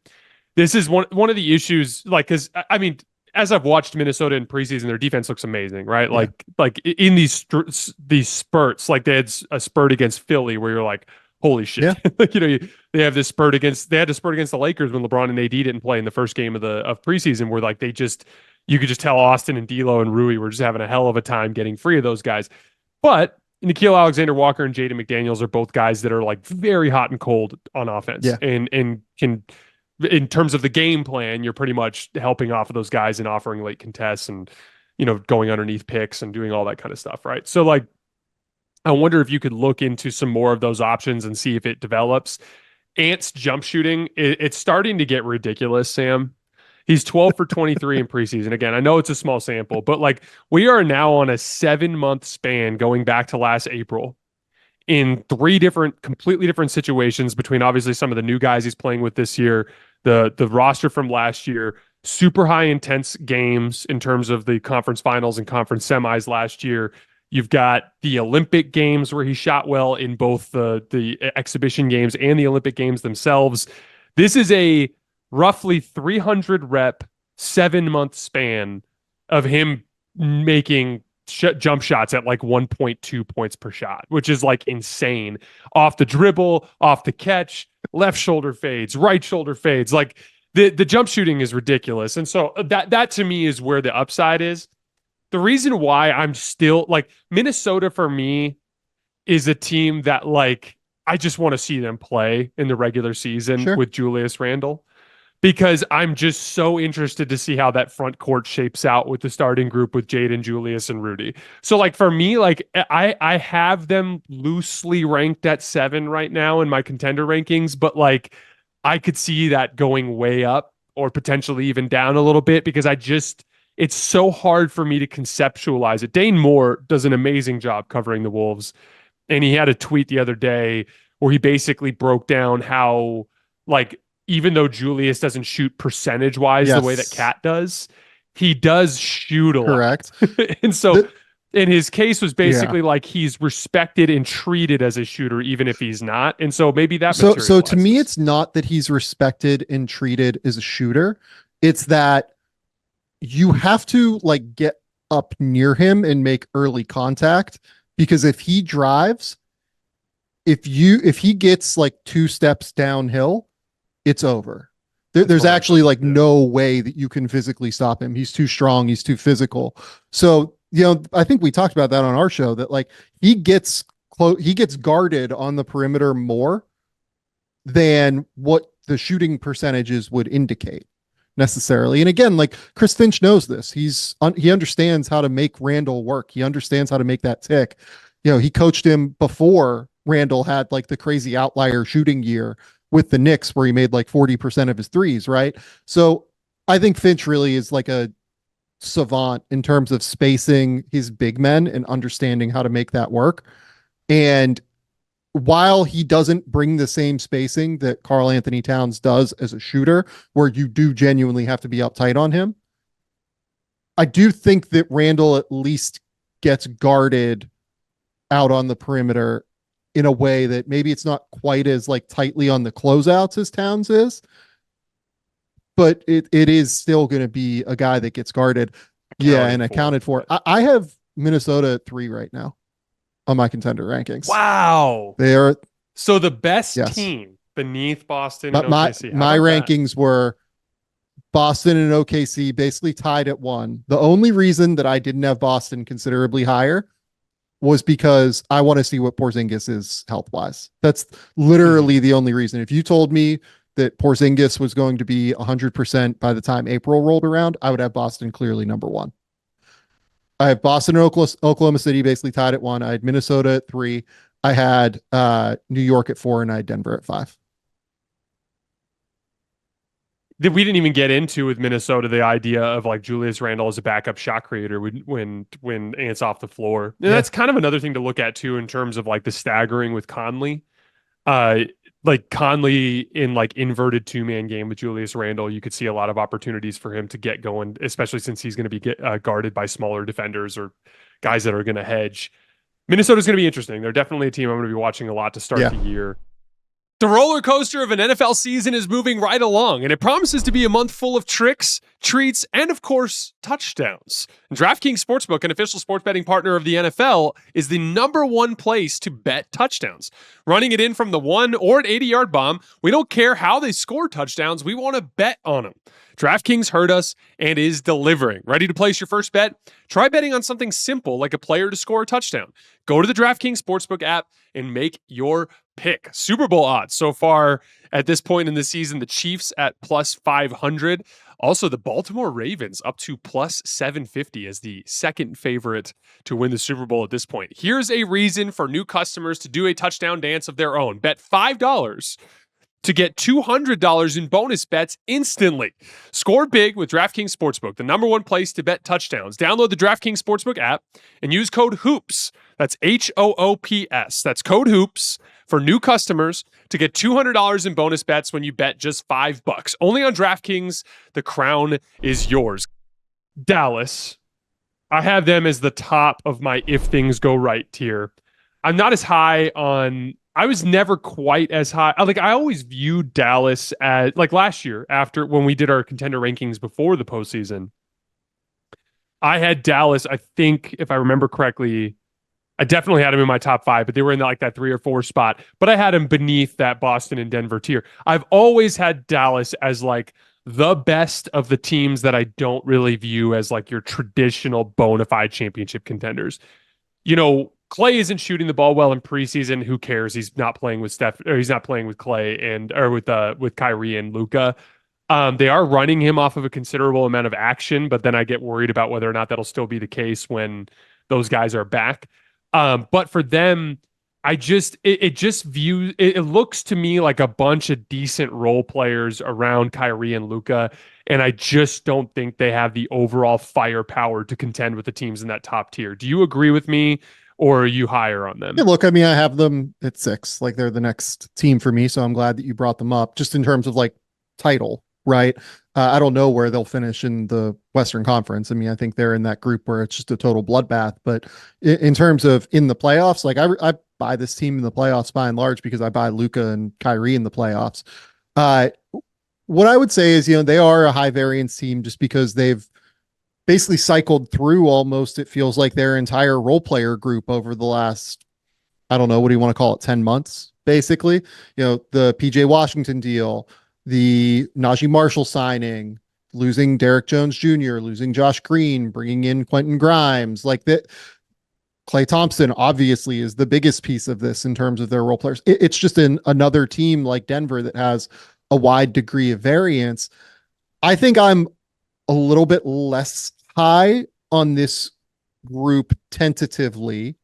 This is one of the issues, like, because I mean, as I've watched Minnesota in preseason, their defense looks amazing, right? Yeah. Like in these spurts, like they had a spurt against Philly where you're like, holy shit. Yeah. Like, they have this spurt against the Lakers when LeBron and AD didn't play in the first game of preseason, where like you could just tell Austin and D'Lo and Rui were just having a hell of a time getting free of those guys. But Nikola Alexander Walker and Jaden McDaniels are both guys that are like very hot and cold on offense, and can, in terms of the game plan, you're pretty much helping off of those guys and offering late contests and, going underneath picks and doing all that kind of stuff. Right. So, like, I wonder if you could look into some more of those options and see if it develops. Ant's jump shooting, it's starting to get ridiculous, Sam. He's 12 for 23 in preseason. Again, I know it's a small sample, but like, we are now on a 7-month span going back to last April in 3 completely different situations, between obviously some of the new guys he's playing with this year, the roster from last year, super high intense games in terms of the conference finals and conference semis last year. You've got the Olympic games where he shot well in both the exhibition games and the Olympic games themselves. This is a roughly 300 rep, 7-month span of him making jump shots at like 1.2 points per shot, which is like insane. Off the dribble, off the catch, left shoulder fades, right shoulder fades. Like, the jump shooting is ridiculous. And so that to me is where the upside is. The reason why I'm still like, Minnesota for me is a team that, like, I just want to see them play in the regular season with Julius Randle, because I'm just so interested to see how that front court shapes out with the starting group with Jaden, Julius, and Rudy. So, like, for me, like, I have them loosely ranked at 7 right now in my contender rankings, but like, I could see that going way up or potentially even down a little bit, because it's so hard for me to conceptualize it. Dane Moore does an amazing job covering the Wolves, and he had a tweet the other day where he basically broke down how, like, even though Julius doesn't shoot percentage-wise the way that Cat does, he does shoot a lot. Correct. And so, and his case was basically like, he's respected and treated as a shooter, even if he's not. And so maybe that So to me, it's not that he's respected and treated as a shooter. It's that you have to, like, get up near him and make early contact, because if he drives, if he gets like 2 steps downhill, it's over. There's actually like no way that you can physically stop him. He's too strong. He's too physical. So, I think we talked about that on our show, that like he gets guarded on the perimeter more than what the shooting percentages would indicate necessarily. And again, like Chris Finch knows this. He understands how to make Randall work. He understands how to make that tick. He coached him before Randall had like the crazy outlier shooting year with the Knicks where he made like 40% of his threes, right? So I think Finch really is like a savant in terms of spacing his big men and understanding how to make that work. And while he doesn't bring the same spacing that Karl Anthony Towns does as a shooter, where you do genuinely have to be uptight on him, I do think that Randall at least gets guarded out on the perimeter in a way that maybe it's not quite as like tightly on the closeouts as Towns is, but it is still going to be a guy that gets guarded. Accounted for. I have Minnesota at 3 right now on my contender rankings. Wow. They are so the best team beneath Boston and OKC. My rankings were Boston and OKC basically tied at 1. The only reason that I didn't have Boston considerably higher was because I want to see what Porzingis is health-wise. That's literally the only reason. If you told me that Porzingis was going to be 100% by the time April rolled around, I would have Boston clearly number 1. I have Boston and Oklahoma City basically tied at 1. I had Minnesota at 3. I had New York at 4, and I had Denver at 5. We didn't even get into with Minnesota the idea of like Julius Randle as a backup shot creator when Ant's off the floor. And that's kind of another thing to look at too in terms of like the staggering with Conley. Like Conley in like inverted 2-man game with Julius Randle, you could see a lot of opportunities for him to get going, especially since he's going to be guarded by smaller defenders or guys that are going to hedge. Minnesota's going to be interesting. They're definitely a team I'm going to be watching a lot to start the year. The roller coaster of an NFL season is moving right along, and it promises to be a month full of tricks, treats, and of course, touchdowns. And DraftKings Sportsbook, an official sports betting partner of the NFL, is the #1 place to bet touchdowns. Running it in from the 1 or an 80-yard bomb, we don't care how they score touchdowns, we want to bet on them. DraftKings heard us and is delivering. Ready to place your first bet? Try betting on something simple like a player to score a touchdown. Go to the DraftKings Sportsbook app and make your pick. Super Bowl odds so far at this point in the season, the Chiefs at +500. Also, the Baltimore Ravens up to +750 as the second favorite to win the Super Bowl at this point. Here's a reason for new customers to do a touchdown dance of their own. Bet $5 to get $200 in bonus bets instantly. Score big with DraftKings Sportsbook, the #1 place to bet touchdowns. Download the DraftKings Sportsbook app and use code HOOPS. That's HOOPS. That's code HOOPS for new customers to get $200 in bonus bets when you bet just $5. Only on DraftKings. The crown is yours. Dallas. I have them as the top of my if things go right tier. I'm not as high on... I was never quite as high. Like I always viewed Dallas as like last year after when we did our contender rankings before the postseason. I had Dallas, I think, if I remember correctly, I definitely had them in my top 5, but they were in like that 3 or 4 spot. But I had them beneath that Boston and Denver tier. I've always had Dallas as like the best of the teams that I don't really view as like your traditional bona fide championship contenders. Clay isn't shooting the ball well in preseason. Who cares? He's not playing with Steph, or he's not playing with Clay or with Kyrie and Luka. They are running him off of a considerable amount of action, but then I get worried about whether or not that'll still be the case when those guys are back. But for them, it looks to me like a bunch of decent role players around Kyrie and Luka, and I just don't think they have the overall firepower to contend with the teams in that top tier. Do you agree with me? Or are you higher on them? Yeah, look, I mean, I have them at 6. Like they're the next team for me. So I'm glad that you brought them up just in terms of like title, right? I don't know where they'll finish in the Western Conference. I mean, I think they're in that group where it's just a total bloodbath. But in terms of in the playoffs, like I buy this team in the playoffs by and large because I buy Luka and Kyrie in the playoffs. What I would say is, they are a high variance team just because they've basically cycled through almost, it feels like, their entire role player group over the last, I don't know, what do you want to call it, 10 months, basically. The PJ Washington deal, the Najee Marshall signing, losing Derek Jones Jr., losing Josh Green, bringing in Quentin Grimes, like that. Klay Thompson obviously is the biggest piece of this in terms of their role players. It's just another team like Denver that has a wide degree of variance. I think I'm a little bit less high on this group tentatively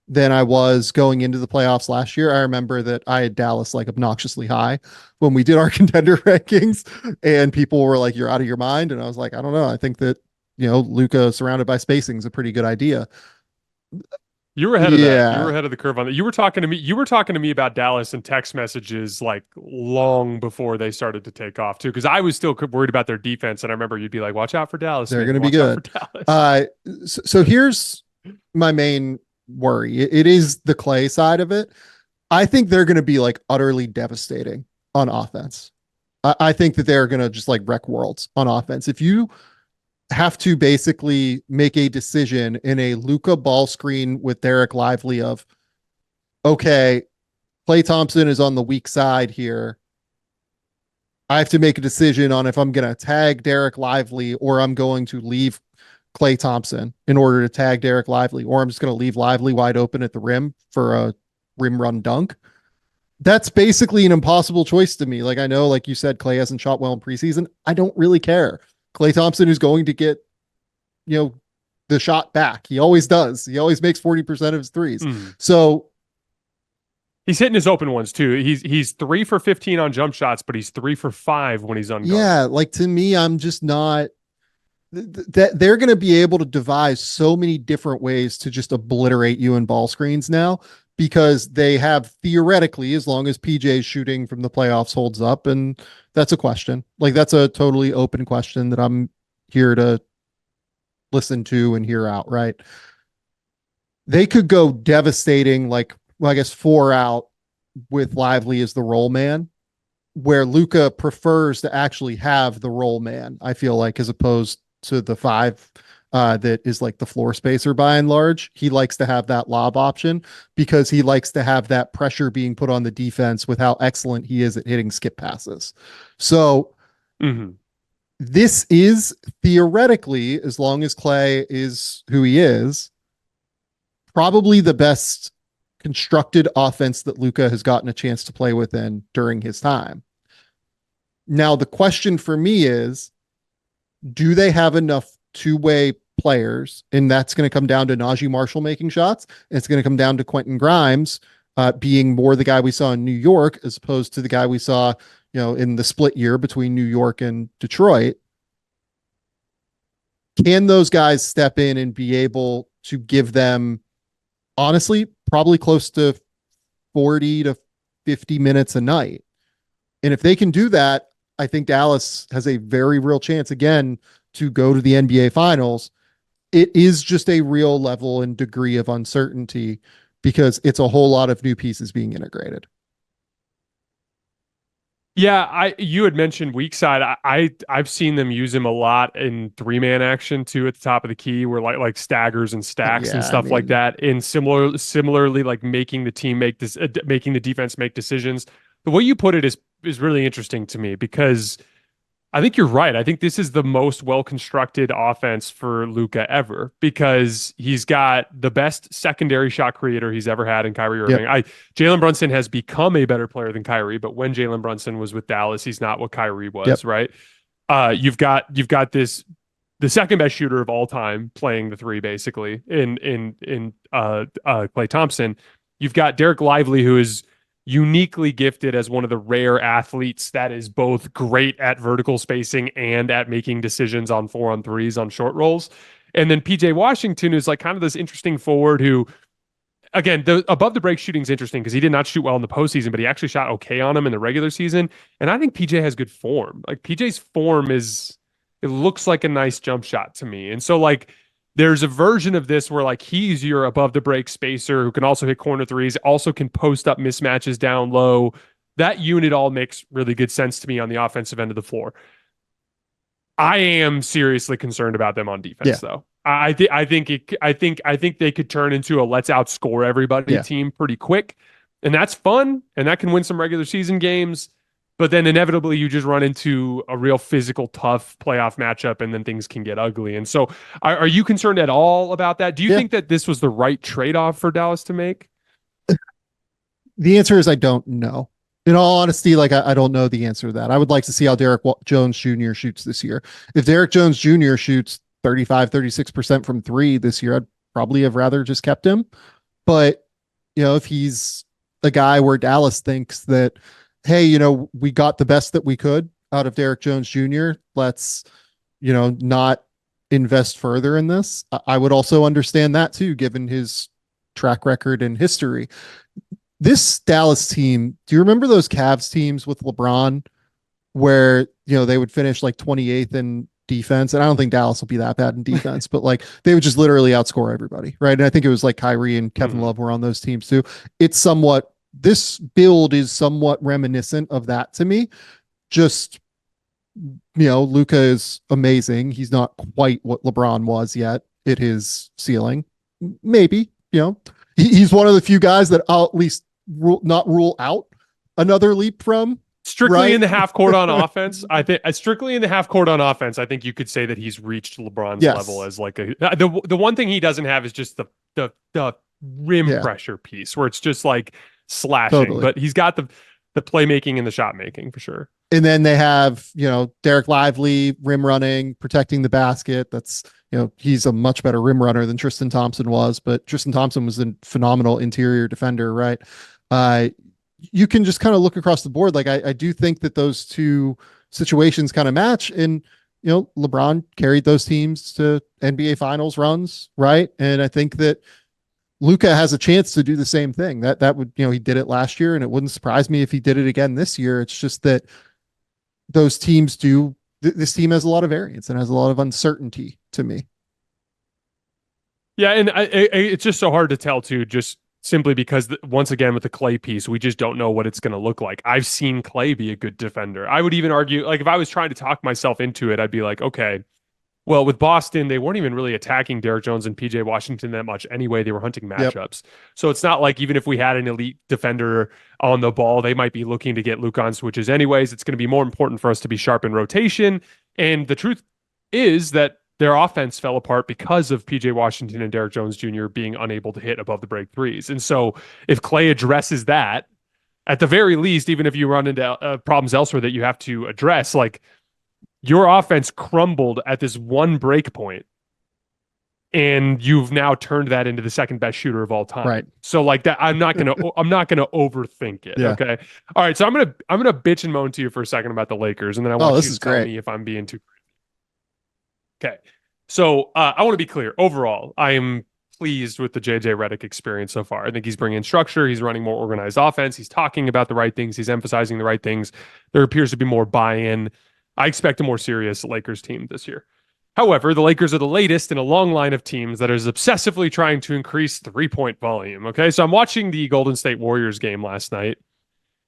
than I was going into the playoffs last year. I remember that I had Dallas like obnoxiously high when we did our contender rankings, and people were like, "You're out of your mind." And I was like, "I don't know. I think that, Luka surrounded by spacing is a pretty good idea." You were ahead of that. You Yeah. were ahead of the curve on that. You were talking to me. You were talking to me about Dallas and text messages like long before they started to take off too, because I was still worried about their defense. And I remember you'd be like, "Watch out for Dallas. They're Man. going to be Watch out good. for Dallas." So here's my main worry. It is the Klay side of it. I think they're going to be like utterly devastating on offense. I think that they're going to just like wreck worlds on offense. If you have to basically make a decision in a Luka ball screen with Derek Lively of, okay, Klay Thompson is on the weak side here. I have to make a decision on if I'm going to tag Derek Lively or I'm going to leave Klay Thompson in order to tag Derek Lively, or I'm just going to leave Lively wide open at the rim for a rim run dunk. That's basically an impossible choice to me. Like, I know, like you said, Klay hasn't shot well in preseason. I don't really care. Klay Thompson is going to get, the shot back. He always does. He always makes 40% of his threes. So he's hitting his open ones too. He's 3 for 15 on jump shots, but he's 3 for 5 when he's unguarded. Yeah, like to me, I'm just not that they're going to be able to devise so many different ways to just obliterate you in ball screens now, because they have theoretically, as long as PJ's shooting from the playoffs holds up, and that's a question. Like, that's a totally open question that I'm here to listen to and hear out, right? They could go devastating, like, well, I guess 4 out with Lively as the roll man, where Luka prefers to actually have the roll man, I feel like, as opposed to the 5 that is like the floor spacer by and large. He likes to have that lob option because he likes to have that pressure being put on the defense with how excellent he is at hitting skip passes. So this is theoretically, as long as Klay is who he is, probably the best constructed offense that Luka has gotten a chance to play within during his time. Now, the question for me is, do they have enough two-way players? And that's going to come down to Najee Marshall making shots. And it's going to come down to Quentin Grimes being more the guy we saw in New York as opposed to the guy we saw, in the split year between New York and Detroit. Can those guys step in and be able to give them, honestly, probably close to 40 to 50 minutes a night? And if they can do that, I think Dallas has a very real chance again to go to the NBA Finals. It is just a real level and degree of uncertainty because it's a whole lot of new pieces being integrated. Yeah, you had mentioned weak side. I've seen them use him a lot in 3-man action too at the top of the key, where like staggers and stacks and stuff like that. And similarly, like making the team making the defense make decisions. The way you put it is really interesting to me, because I think you're right. I think this is the most well-constructed offense for Luka ever, because he's got the best secondary shot creator he's ever had in Kyrie Irving. Yep. Jalen Brunson has become a better player than Kyrie, but when Jalen Brunson was with Dallas, he's not what Kyrie was, right? You've got the second best shooter of all time playing the 3, basically, in Klay Thompson. You've got Derek Lively, who is uniquely gifted as one of the rare athletes that is both great at vertical spacing and at making decisions on 4-on-3s on short rolls. And then PJ Washington is like kind of this interesting forward who, again, the above the break shooting is interesting because he did not shoot well in the postseason, but he actually shot okay on him in the regular season. And I think PJ has good form. Like, PJ's form it looks like a nice jump shot to me. And so, like, there's a version of this where, like, he's your above the break spacer who can also hit corner threes, also can post up mismatches down low. That unit all makes really good sense to me on the offensive end of the floor. I am seriously concerned about them on Yeah. defense, though. I think they could turn into a let's outscore everybody Yeah. team pretty quick, and that's fun, and that can win some regular season games. But then inevitably you just run into a real physical, tough playoff matchup, and then things can get ugly. And so, are you concerned at all about that? Do you Yeah. think that this was the right trade-off for Dallas to make? The answer is I don't know. In all honesty, like I don't know the answer to that. I would like to see how Jones Jr. shoots this year. If Derek Jones Jr. shoots 35, 36% from three this year, I'd probably have rather just kept him. But, if he's a guy where Dallas thinks that, hey, we got the best that we could out of Derek Jones Jr., let's, not invest further in this. I would also understand that too, given his track record and history. This Dallas team, do you remember those Cavs teams with LeBron where, they would finish like 28th in defense? And I don't think Dallas will be that bad in defense, but like they would just literally outscore everybody. Right. And I think it was like Kyrie and Kevin Love were on those teams too. This build is somewhat reminiscent of that to me. Just, Luka is amazing. He's not quite what LeBron was yet at his ceiling. Maybe, he's one of the few guys that I'll at least not rule out another leap from. Strictly right? in the half court on offense, I think strictly in the half court on offense, I think you could say that he's reached LeBron's level as like the one thing he doesn't have is just the rim pressure piece where it's just like slashing, Totally. But he's got the playmaking and the shot making for sure. And then they have, Derek Lively rim running, protecting the basket. That's, he's a much better rim runner than Tristan Thompson was, but Tristan Thompson was a phenomenal interior defender, right? You can just kind of look across the board. Like I do think that those two situations kind of match. And, LeBron carried those teams to NBA finals runs, right? And I think that Luka has a chance to do the same thing. That would, he did it last year, and it wouldn't surprise me if he did it again this year. It's just that those teams this team has a lot of variance and has a lot of uncertainty to me. Yeah, and it's just so hard to tell too, just simply because once again with the Clay piece, we just don't know what it's going to look like. I've seen Clay be a good defender. I would even argue, like if I was trying to talk myself into it, I'd be like, okay, well, with Boston, they weren't even really attacking Derek Jones and PJ Washington that much anyway. They were hunting matchups. So it's not like even if we had an elite defender on the ball, they might be looking to get Luke on switches anyways. It's going to be more important for us to be sharp in rotation. And the truth is that their offense fell apart because of PJ Washington and Derek Jones Jr. being unable to hit above the break threes. And so if Clay addresses that, at the very least, even if you run into problems elsewhere that you have to address, like, your offense crumbled at this one break point, and you've now turned that into the second best shooter of all time. Right. So like that, I'm not gonna overthink it. Yeah. Okay. All right. So I'm gonna bitch and moan to you for a second about the Lakers, and then I want you to tell me if I'm being too. Okay. So I want to be clear. Overall, I am pleased with the JJ Redick experience so far. I think he's bringing structure. He's running more organized offense. He's talking about the right things. He's emphasizing the right things. There appears to be more buy-in. I expect a more serious Lakers team this year. However, the Lakers are the latest in a long line of teams that is obsessively trying to increase three-point volume. Okay, so I'm watching the Golden State Warriors game last night,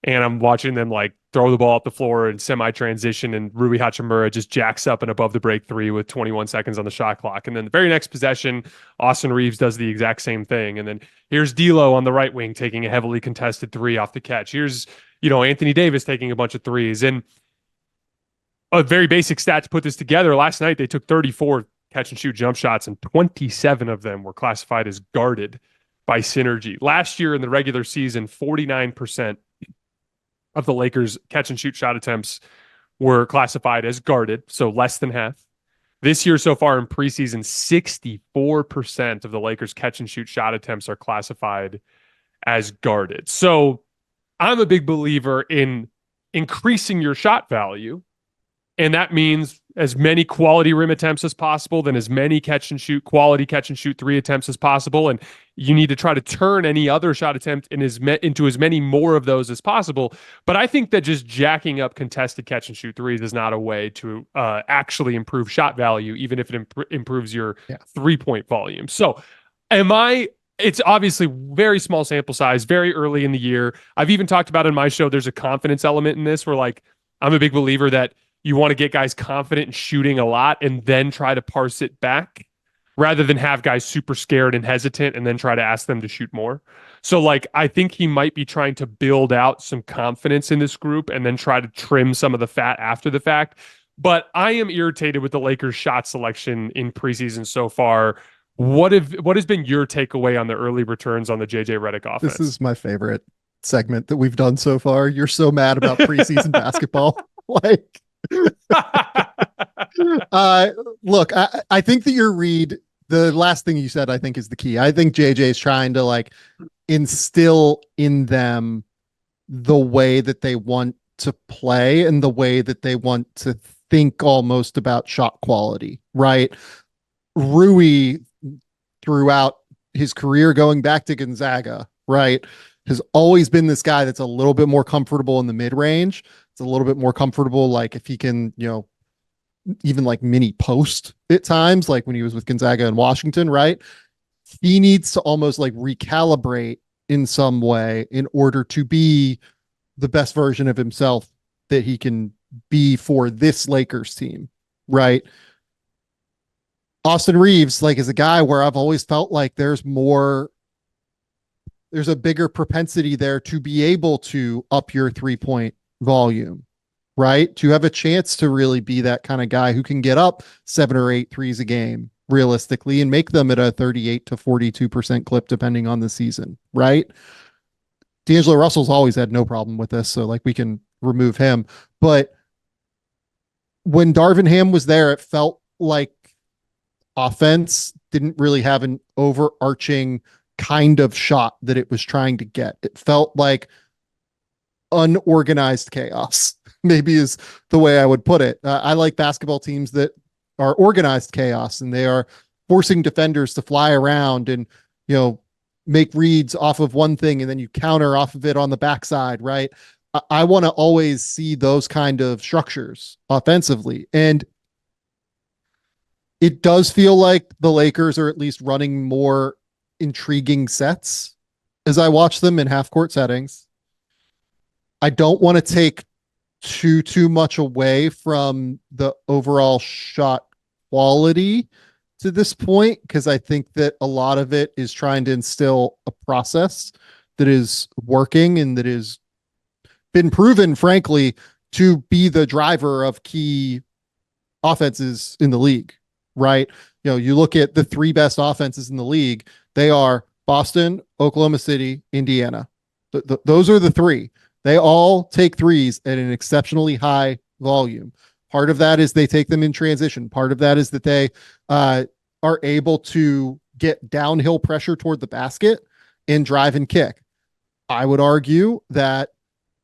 and I'm watching them like throw the ball up the floor in semi-transition, and Rui Hachimura just jacks up and above the break three with 21 seconds on the shot clock. And then the very next possession, Austin Reeves does the exact same thing. And then here's D'Lo on the right wing taking a heavily contested three off the catch. Here's, Anthony Davis taking a bunch of threes. And a very basic stat to put this together. Last night, they took 34 catch and shoot jump shots, and 27 of them were classified as guarded by Synergy. Last year in the regular season, 49% of the Lakers' catch and shoot shot attempts were classified as guarded, so less than half. This year so far in preseason, 64% of the Lakers' catch and shoot shot attempts are classified as guarded. So I'm a big believer in increasing your shot value. And that means as many quality rim attempts as possible, then as many quality catch and shoot three attempts as possible. And you need to try to turn any other shot attempt into as many more of those as possible. But I think that just jacking up contested catch and shoot threes is not a way to actually improve shot value, even if it improves your 3-point volume. So it's obviously very small sample size, very early in the year. I've even talked about in my show, there's a confidence element in this where like, I'm a big believer that you want to get guys confident in shooting a lot and then try to parse it back rather than have guys super scared and hesitant and then try to ask them to shoot more. So like, I think he might be trying to build out some confidence in this group and then try to trim some of the fat after the fact. But I am irritated with the Lakers shot selection in preseason so far. What has been your takeaway on the early returns on the JJ Redick offense? This is my favorite segment that we've done so far. You're so mad about preseason basketball. Like, look, I think that your read, the last thing you said, I think is the key. I think JJ is trying to like instill in them the way that they want to play and the way that they want to think almost about shot quality, right? Rui, throughout his career going back to Gonzaga, right, has always been this guy that's a little bit more comfortable in the mid-range. It's a little bit more comfortable, like if he can, even like mini post at times, like when he was with Gonzaga and Washington, right? He needs to almost like recalibrate in some way in order to be the best version of himself that he can be for this Lakers team, right? Austin Reeves, like, is a guy where I've always felt like there's a bigger propensity there to be able to up your 3-point volume, right? To have a chance to really be that kind of guy who can get up 7 or 8 threes a game realistically and make them at a 38 to 42% clip, depending on the season, right? D'Angelo Russell's always had no problem with this. So like we can remove him, but when Darvin Ham was there, it felt like offense didn't really have an overarching kind of shot that it was trying to get. It felt like unorganized chaos, maybe is the way I would put it. I like basketball teams that are organized chaos and they are forcing defenders to fly around and, make reads off of one thing and then you counter off of it on the backside, right? I want to always see those kind of structures offensively. And it does feel like the Lakers are at least running more intriguing sets as I watch them in half court settings. I don't want to take too much away from the overall shot quality to this point, because I think that a lot of it is trying to instill a process that is working and that has been proven, frankly, to be the driver of key offenses in the league, right? You look at the 3 best offenses in the league, they are Boston, Oklahoma City, Indiana. Those are the 3. They all take threes at an exceptionally high volume. Part of that is they take them in transition. Part of that is that they are able to get downhill pressure toward the basket and drive and kick. I would argue that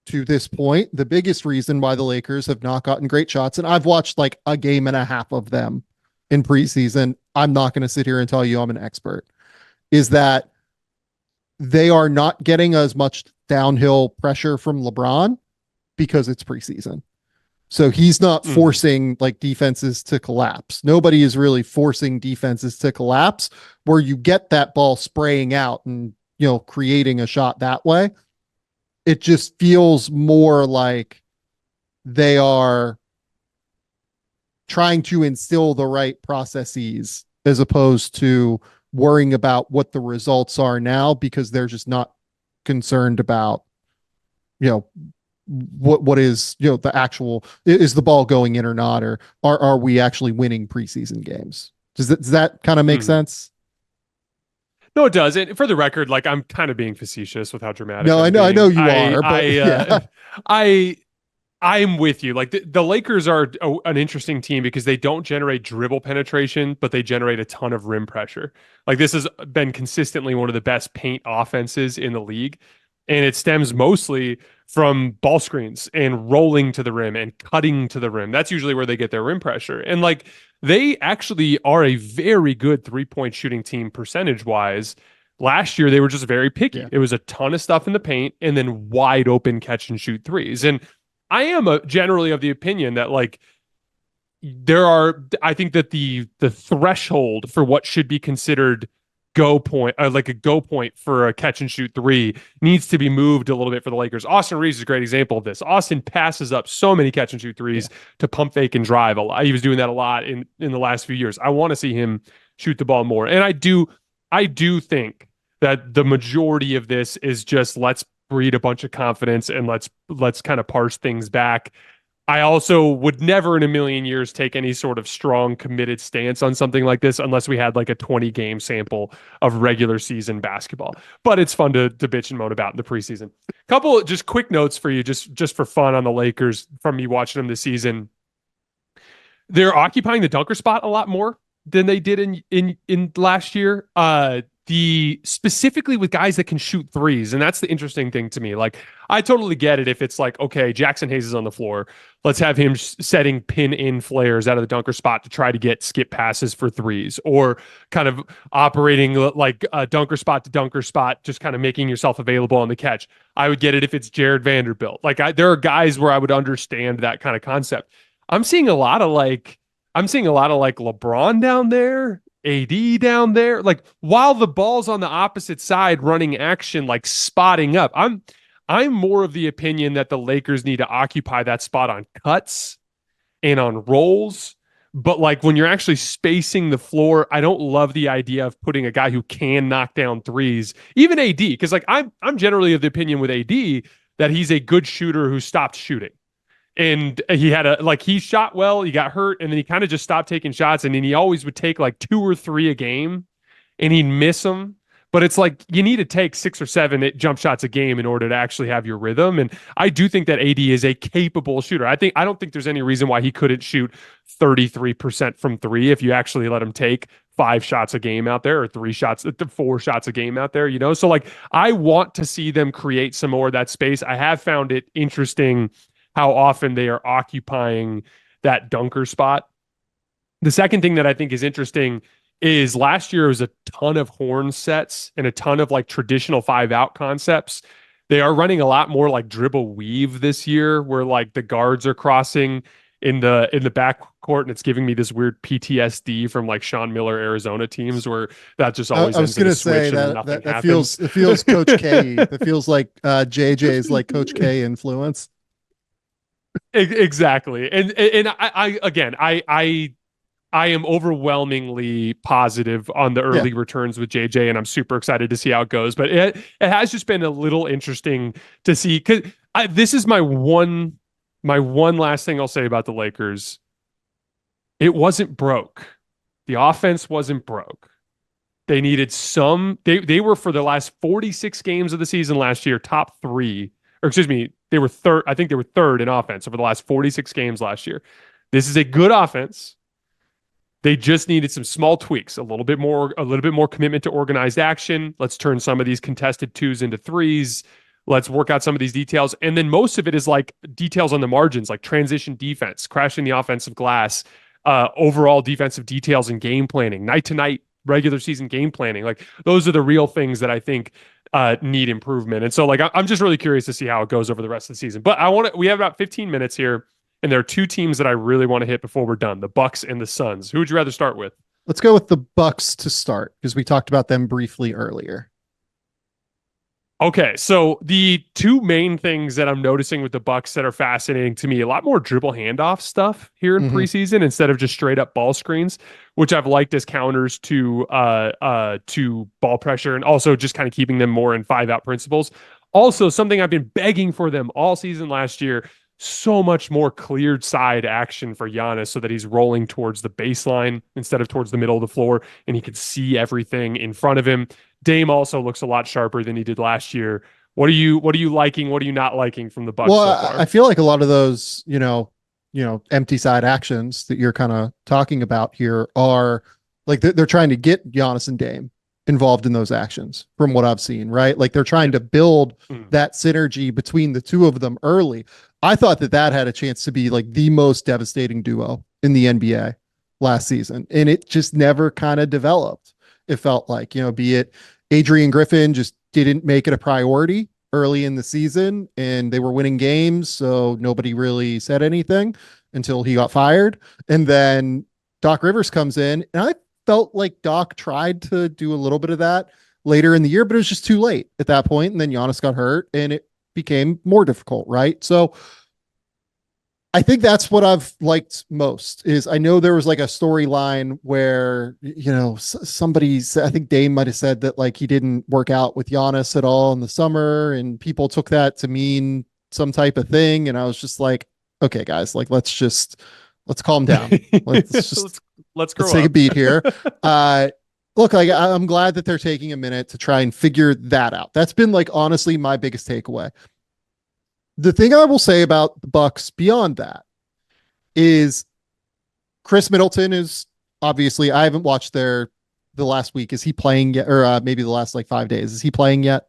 to this point, the biggest reason why the Lakers have not gotten great shots, and I've watched like a game and a half of them in preseason, I'm not going to sit here and tell you I'm an expert, is that they are not getting as much downhill pressure from LeBron because it's preseason. So he's not forcing like defenses to collapse. Nobody is really forcing defenses to collapse where you get that ball spraying out and, creating a shot that way. It just feels more like they are trying to instill the right processes as opposed to worrying about what the results are now, because they're just not concerned about, what is, the actual, is the ball going in or not, or are we actually winning preseason games? Does that kind of make sense? No, it does. And for the record, like, I'm kind of being facetious with how dramatic. No, I know you are, but I'm with you. Like the Lakers are an interesting team because they don't generate dribble penetration, but they generate a ton of rim pressure. Like this has been consistently one of the best paint offenses in the league. And it stems mostly from ball screens and rolling to the rim and cutting to the rim. That's usually where they get their rim pressure. And like they actually are a very good 3-point shooting team percentage wise. Last year, they were just very picky. Yeah. It was a ton of stuff in the paint and then wide open catch and shoot threes. And I am generally of the opinion that like I think that the threshold for what should be considered go point, like a go point for a catch and shoot three needs to be moved a little bit for the Lakers. Austin Reeves is a great example of this. Austin passes up so many catch and shoot threes to pump fake and drive a lot. He was doing that a lot in the last few years. I want to see him shoot the ball more. And I do think that the majority of this is just let's breed a bunch of confidence and let's kind of parse things back. I also would never in a million years take any sort of strong committed stance on something like this unless we had like a 20 game sample of regular season basketball. But it's fun to bitch and moan about in the preseason. Couple just quick notes for you, just for fun on the Lakers from me watching them this season. They're occupying the dunker spot a lot more than they did in last year. The specifically with guys that can shoot threes, and that's the interesting thing to me. Like, I totally get it if it's like, okay, Jackson Hayes is on the floor, let's have him setting pin in flares out of the dunker spot to try to get skip passes for threes, or kind of operating like a dunker spot to dunker spot, just kind of making yourself available on the catch. I would get it if it's Jared Vanderbilt. Like, there are guys where I would understand that kind of concept. I'm seeing a lot of like LeBron down there, AD down there, like while the ball's on the opposite side running action, like spotting up. I'm more of the opinion that the Lakers need to occupy that spot on cuts and on rolls. But like when you're actually spacing the floor, I don't love the idea of putting a guy who can knock down threes, even AD, because like I'm generally of the opinion with AD that he's a good shooter who stopped shooting. And he shot well, he got hurt, and then he kind of just stopped taking shots. And then he always would take like 2 or 3 a game and he'd miss them. But it's like you need to take 6 or 7 jump shots a game in order to actually have your rhythm. And I do think that AD is a capable shooter. I don't think there's any reason why he couldn't shoot 33% from 3 if you actually let him take 5 shots a game out there, or 4 shots a game out there, So like, I want to see them create some more of that space. I have found it interesting how often they are occupying that dunker spot. The second thing that I think is interesting is last year was a ton of horn sets and a ton of like traditional 5-out concepts. They are running a lot more like dribble weave this year, where like the guards are crossing in the backcourt, and it's giving me this weird PTSD from like Sean Miller Arizona teams where that just always ends in a switch and nothing happens. It feels Coach K. It feels like JJ's like Coach K influence. Exactly. And I am overwhelmingly positive on the early returns with JJ, and I'm super excited to see how it goes. But it has just been a little interesting to see, because this is my one last thing I'll say about the Lakers. It wasn't broke. The offense wasn't broke. They needed they were, for the last 46 games of the season last year, top 3, or excuse me, they were third. I think they were third in offense over the last 46 games last year. This is a good offense. They just needed some small tweaks, a little bit more commitment to organized action. Let's turn some of these contested 2s into 3s. Let's work out some of these details. And then most of it is like details on the margins, like transition defense, crashing the offensive glass, overall defensive details and game planning, night to night regular season game planning. Like, those are the real things that I think need improvement. And so like, I'm just really curious to see how it goes over the rest of the season. But we have about 15 minutes here, and there are 2 teams that I really want to hit before we're done: the Bucks and the Suns. Who would you rather start with? Let's go with the Bucks to start, because we talked about them briefly earlier. Okay, so the 2 main things that I'm noticing with the Bucks that are fascinating to me: a lot more dribble handoff stuff here in preseason instead of just straight up ball screens, which I've liked as counters to ball pressure, and also just kind of keeping them more in 5-out principles. Also, something I've been begging for them all season last year: so much more cleared side action for Giannis, so that he's rolling towards the baseline instead of towards the middle of the floor, and he can see everything in front of him. Dame also looks a lot sharper than he did last year. What are you liking? What are you not liking from the Bucks so far? I feel like a lot of those, empty side actions that you're kind of talking about here are like they're trying to get Giannis and Dame involved in those actions, from what I've seen, right? Like, they're trying to build that synergy between the 2 of them early. I thought that had a chance to be like the most devastating duo in the NBA last season, and it just never kind of developed. It felt like, be it Adrian Griffin just didn't make it a priority early in the season, and they were winning games, so nobody really said anything until he got fired. And then Doc Rivers comes in, and I felt like Doc tried to do a little bit of that later in the year, but it was just too late at that point. And then Giannis got hurt and it became more difficult, right? So I think that's what I've liked most is I know there was like a storyline where, somebody said, I think Dame might have said that like he didn't work out with Giannis at all in the summer and people took that to mean some type of thing. And I was just like, okay, guys, like, let's calm down. Let's take a beat here. Look, like I'm glad that they're taking a minute to try and figure that out. That's been like, honestly, my biggest takeaway. The thing I will say about the Bucks beyond that is Chris Middleton is obviously, I haven't watched the last week. Is he playing yet? Or maybe the last like 5 days. Is he playing yet?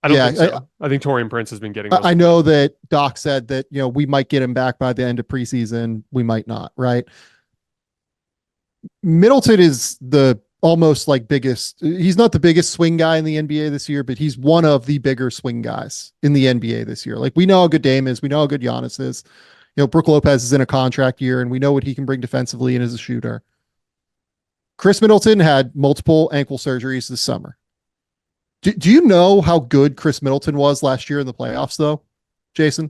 I don't think so. I think Taurean Prince has been getting I know that Doc said that, we might get him back by the end of preseason. We might not, right? Middleton is the almost like he's not the biggest swing guy in the NBA this year, but he's one of the bigger swing guys in the NBA this year. Like we know how good Dame is. We know how good Giannis is. Brook Lopez is in a contract year and we know what he can bring defensively and as a shooter. Chris Middleton had multiple ankle surgeries this summer. Do you know how good Chris Middleton was last year in the playoffs though, Jason?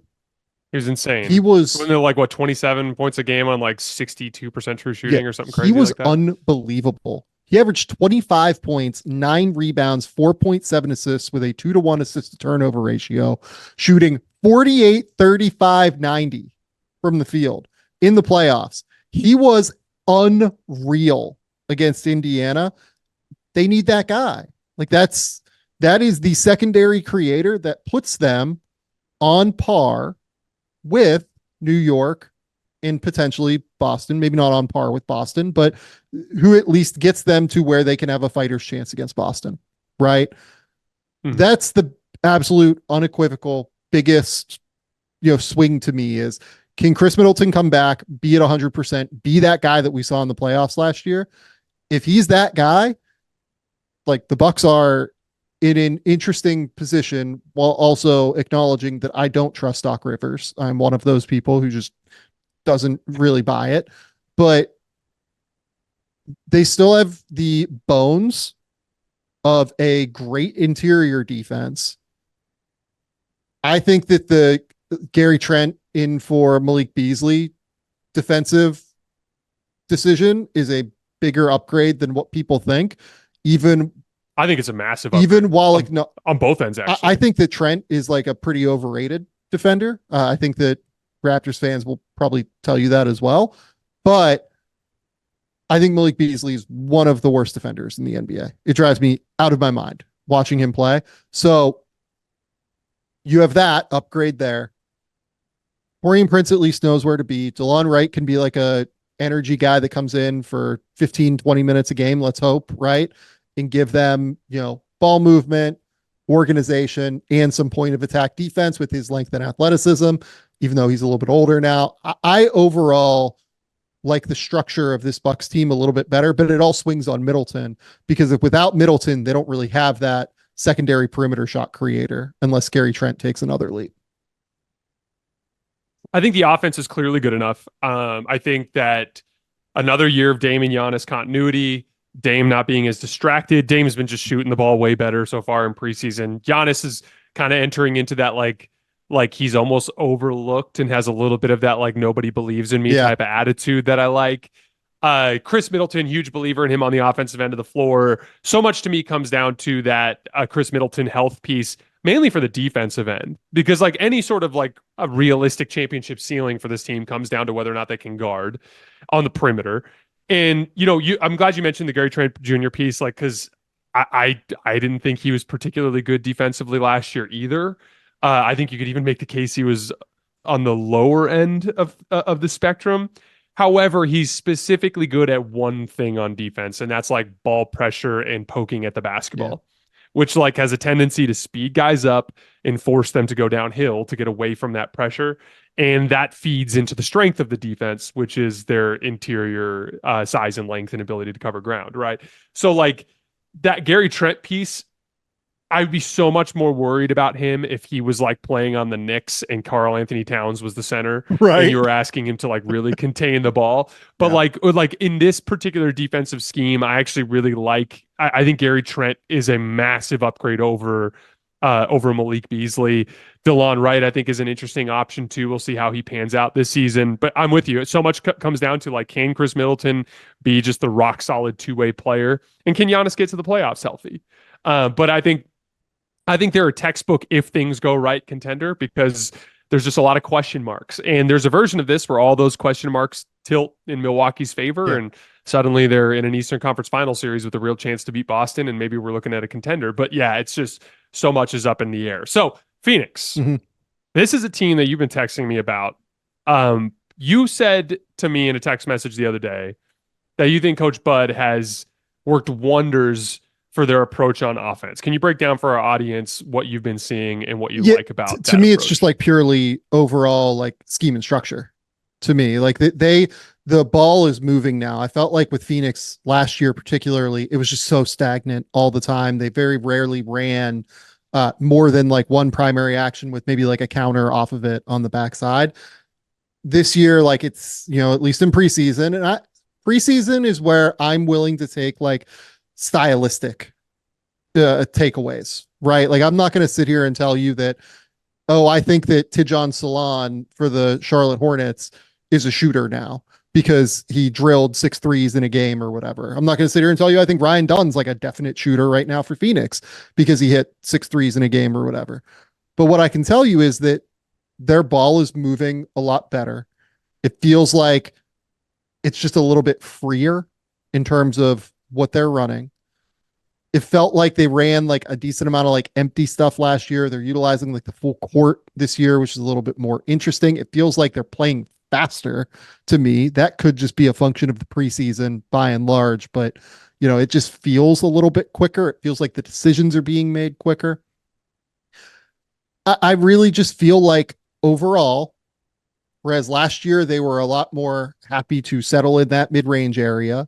He was insane. He was like 27 points a game on like 62% true shooting or something crazy. He was like that. Unbelievable. He averaged 25 points, 9 rebounds, 4.7 assists with a 2-to-1 assist to turnover ratio, shooting 48, 35, 90 from the field in the playoffs. He was unreal against Indiana. They need that guy. Like that is the secondary creator that puts them on par with New York and potentially Boston, maybe not on par with Boston, but who at least gets them to where they can have a fighter's chance against Boston, right? Mm-hmm. That's the absolute unequivocal biggest, swing to me is, can Chris Middleton come back, be at 100%, be that guy that we saw in the playoffs last year? If he's that guy, like the Bucks are in an interesting position while also acknowledging that I don't trust Doc Rivers. I'm one of those people who just doesn't really buy it, but they still have the bones of a great interior defense. I think that the Gary Trent in for Malik Beasley defensive decision is a bigger upgrade than what people think. I think it's a massive upgrade. Even while on both ends, actually. I think that Trent is like a pretty overrated defender. I think that Raptors fans will probably tell you that as well. But I think Malik Beasley is one of the worst defenders in the NBA. It drives me out of my mind watching him play. So you have that upgrade there. Taurean Prince at least knows where to be. DeLon Wright can be like a energy guy that comes in for 15, 20 minutes a game, let's hope, right? And give them, ball movement, organization, and some point of attack defense with his length and athleticism, even though he's a little bit older now. I overall like the structure of this Bucks team a little bit better, but it all swings on Middleton because if without Middleton, they don't really have that secondary perimeter shot creator unless Gary Trent takes another leap. I think the offense is clearly good enough. I think that another year of Dame and Giannis continuity, Dame not being as distracted. Dame's been just shooting the ball way better so far in preseason. Giannis is kind of entering into that like he's almost overlooked and has a little bit of that like nobody believes in me type of attitude that I like. Chris Middleton, huge believer in him on the offensive end of the floor. So much to me comes down to that Chris Middleton health piece, mainly for the defensive end, because like any sort of like a realistic championship ceiling for this team comes down to whether or not they can guard on the perimeter. And, I'm glad you mentioned the Gary Trent Jr. piece, like, because I didn't think he was particularly good defensively last year either. I think you could even make the case he was on the lower end of the spectrum. However, he's specifically good at one thing on defense, and that's like ball pressure and poking at the basketball, which like has a tendency to speed guys up and force them to go downhill to get away from that pressure. And that feeds into the strength of the defense, which is their interior size and length and ability to cover ground, right? So like that Gary Trent piece, I'd be so much more worried about him if he was like playing on the Knicks and Karl Anthony Towns was the center and Right. you were asking him to like really contain the ball. But Yeah. like in this particular defensive scheme, I actually really like I think Gary Trent is a massive upgrade over Malik Beasley. DeLon Wright, I think, is an interesting option too. We'll see how he pans out this season. But I'm with you. So much comes down to like, can Chris Middleton be just the rock solid two-way player? And can Giannis get to the playoffs healthy? But I think they're a textbook if things go right contender because there's just a lot of question marks. And there's a version of this where all those question marks tilt in Milwaukee's favor Yeah. and suddenly they're in an Eastern Conference final series with a real chance to beat Boston and maybe we're looking at a contender. But yeah, it's just so much is up in the air. So Phoenix, Mhm. this is a team that you've been texting me about. You said to me in a text message the other day that you think Coach Bud has worked wonders for their approach on offense. Can you break down for our audience what you've been seeing and what you like about to me approach? it's just like purely overall like scheme and structure. To me, like the ball is moving now. I felt like with Phoenix last year particularly, it was just so stagnant all the time. They very rarely ran more than like one primary action with maybe like a counter off of it on the backside. This year, like it's, at least in preseason, and preseason is where I'm willing to take like stylistic takeaways, right? Like I'm not going to sit here and tell you that, oh, I think that Tidjane Salon for the Charlotte Hornets is a shooter now because he drilled 6 threes in a game or whatever. I'm not going to sit here and tell you I think Ryan Dunn's like a definite shooter right now for Phoenix because he hit 6 threes in a game or whatever. But what I can tell you is that their ball is moving a lot better. It feels like it's just a little bit freer in terms of what they're running. It felt like they ran like a decent amount of like empty stuff last year. They're utilizing like the full court this year, which is a little bit more interesting. It feels like they're playing faster to me. That could just be a function of the preseason by and large, but it just feels a little bit quicker. It feels like the decisions are being made quicker. I really just feel like overall, whereas last year they were a lot more happy to settle in that mid-range area,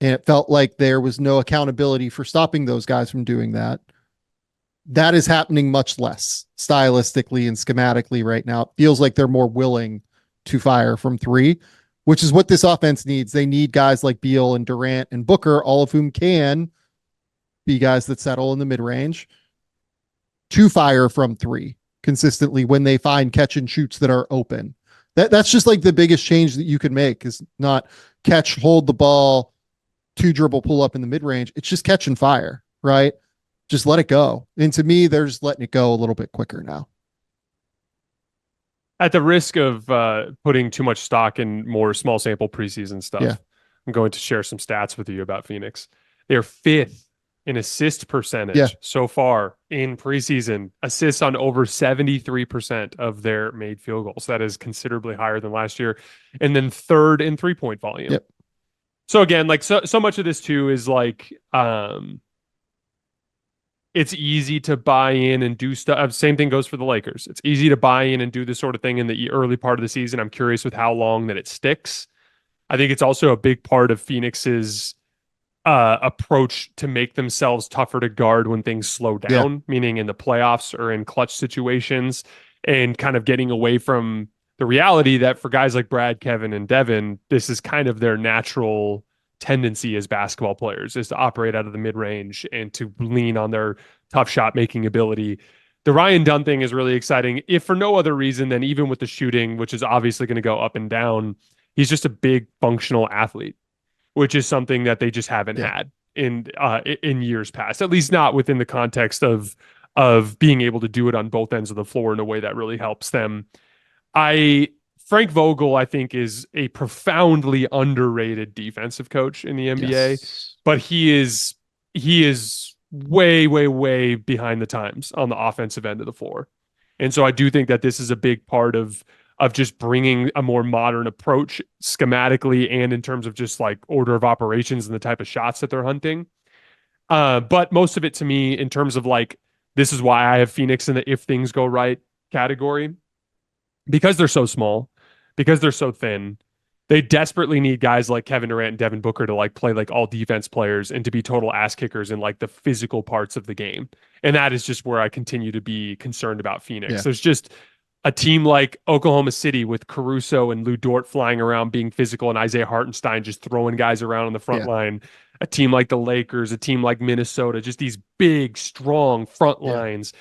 and it felt like there was no accountability for stopping those guys from doing that. That is happening much less stylistically and schematically right now. It feels like they're more willing to fire from three, which is what this offense needs. They need guys like Beal and Durant and Booker, all of whom can be guys that settle in the mid-range, to fire from three consistently when they find catch and shoots that are open. That's just like the biggest change that you could make is not catch, hold the ball, 2 dribble, pull up in the mid-range. It's just catch and fire, right? Just let it go. And to me, they're just letting it go a little bit quicker now. At the risk of putting too much stock in more small sample preseason stuff, Yeah. I'm going to share some stats with you about Phoenix. They're 5th in assist percentage so far in preseason, assists on over 73% of their made field goals. That is considerably higher than last year. And then 3rd in 3-point volume. Yep. So again, like so much of this too is like it's easy to buy in and do stuff. Same thing goes for the Lakers. It's easy to buy in and do this sort of thing in the early part of the season. I'm curious with how long that it sticks. I think it's also a big part of Phoenix's approach to make themselves tougher to guard when things slow down, meaning in the playoffs or in clutch situations, and kind of getting away from the reality that for guys like Brad, Kevin, and Devin, this is kind of their natural tendency as basketball players, is to operate out of the mid-range and to lean on their tough shot making ability. The Ryan Dunn thing is really exciting, if for no other reason than even with the shooting, which is obviously going to go up and down, he's just a big functional athlete, which is something that they just haven't had in years past, at least not within the context of being able to do it on both ends of the floor in a way that really helps them. Frank Vogel, I think, is a profoundly underrated defensive coach in the NBA, but he is way, way, way behind the times on the offensive end of the floor. And so I do think that this is a big part of just bringing a more modern approach schematically and in terms of just like order of operations and the type of shots that they're hunting. But most of it to me in terms of like, this is why I have Phoenix in the if things go right category, because they're so small, because they're so thin. They desperately need guys like Kevin Durant and Devin Booker to like play like all defense players and to be total ass kickers in like the physical parts of the game. And that is just where I continue to be concerned about Phoenix. Yeah. There's just a team like Oklahoma City with Caruso and Lou Dort flying around being physical and Isaiah Hartenstein just throwing guys around on the front line. A team like the Lakers, a team like Minnesota, just these big, strong front lines.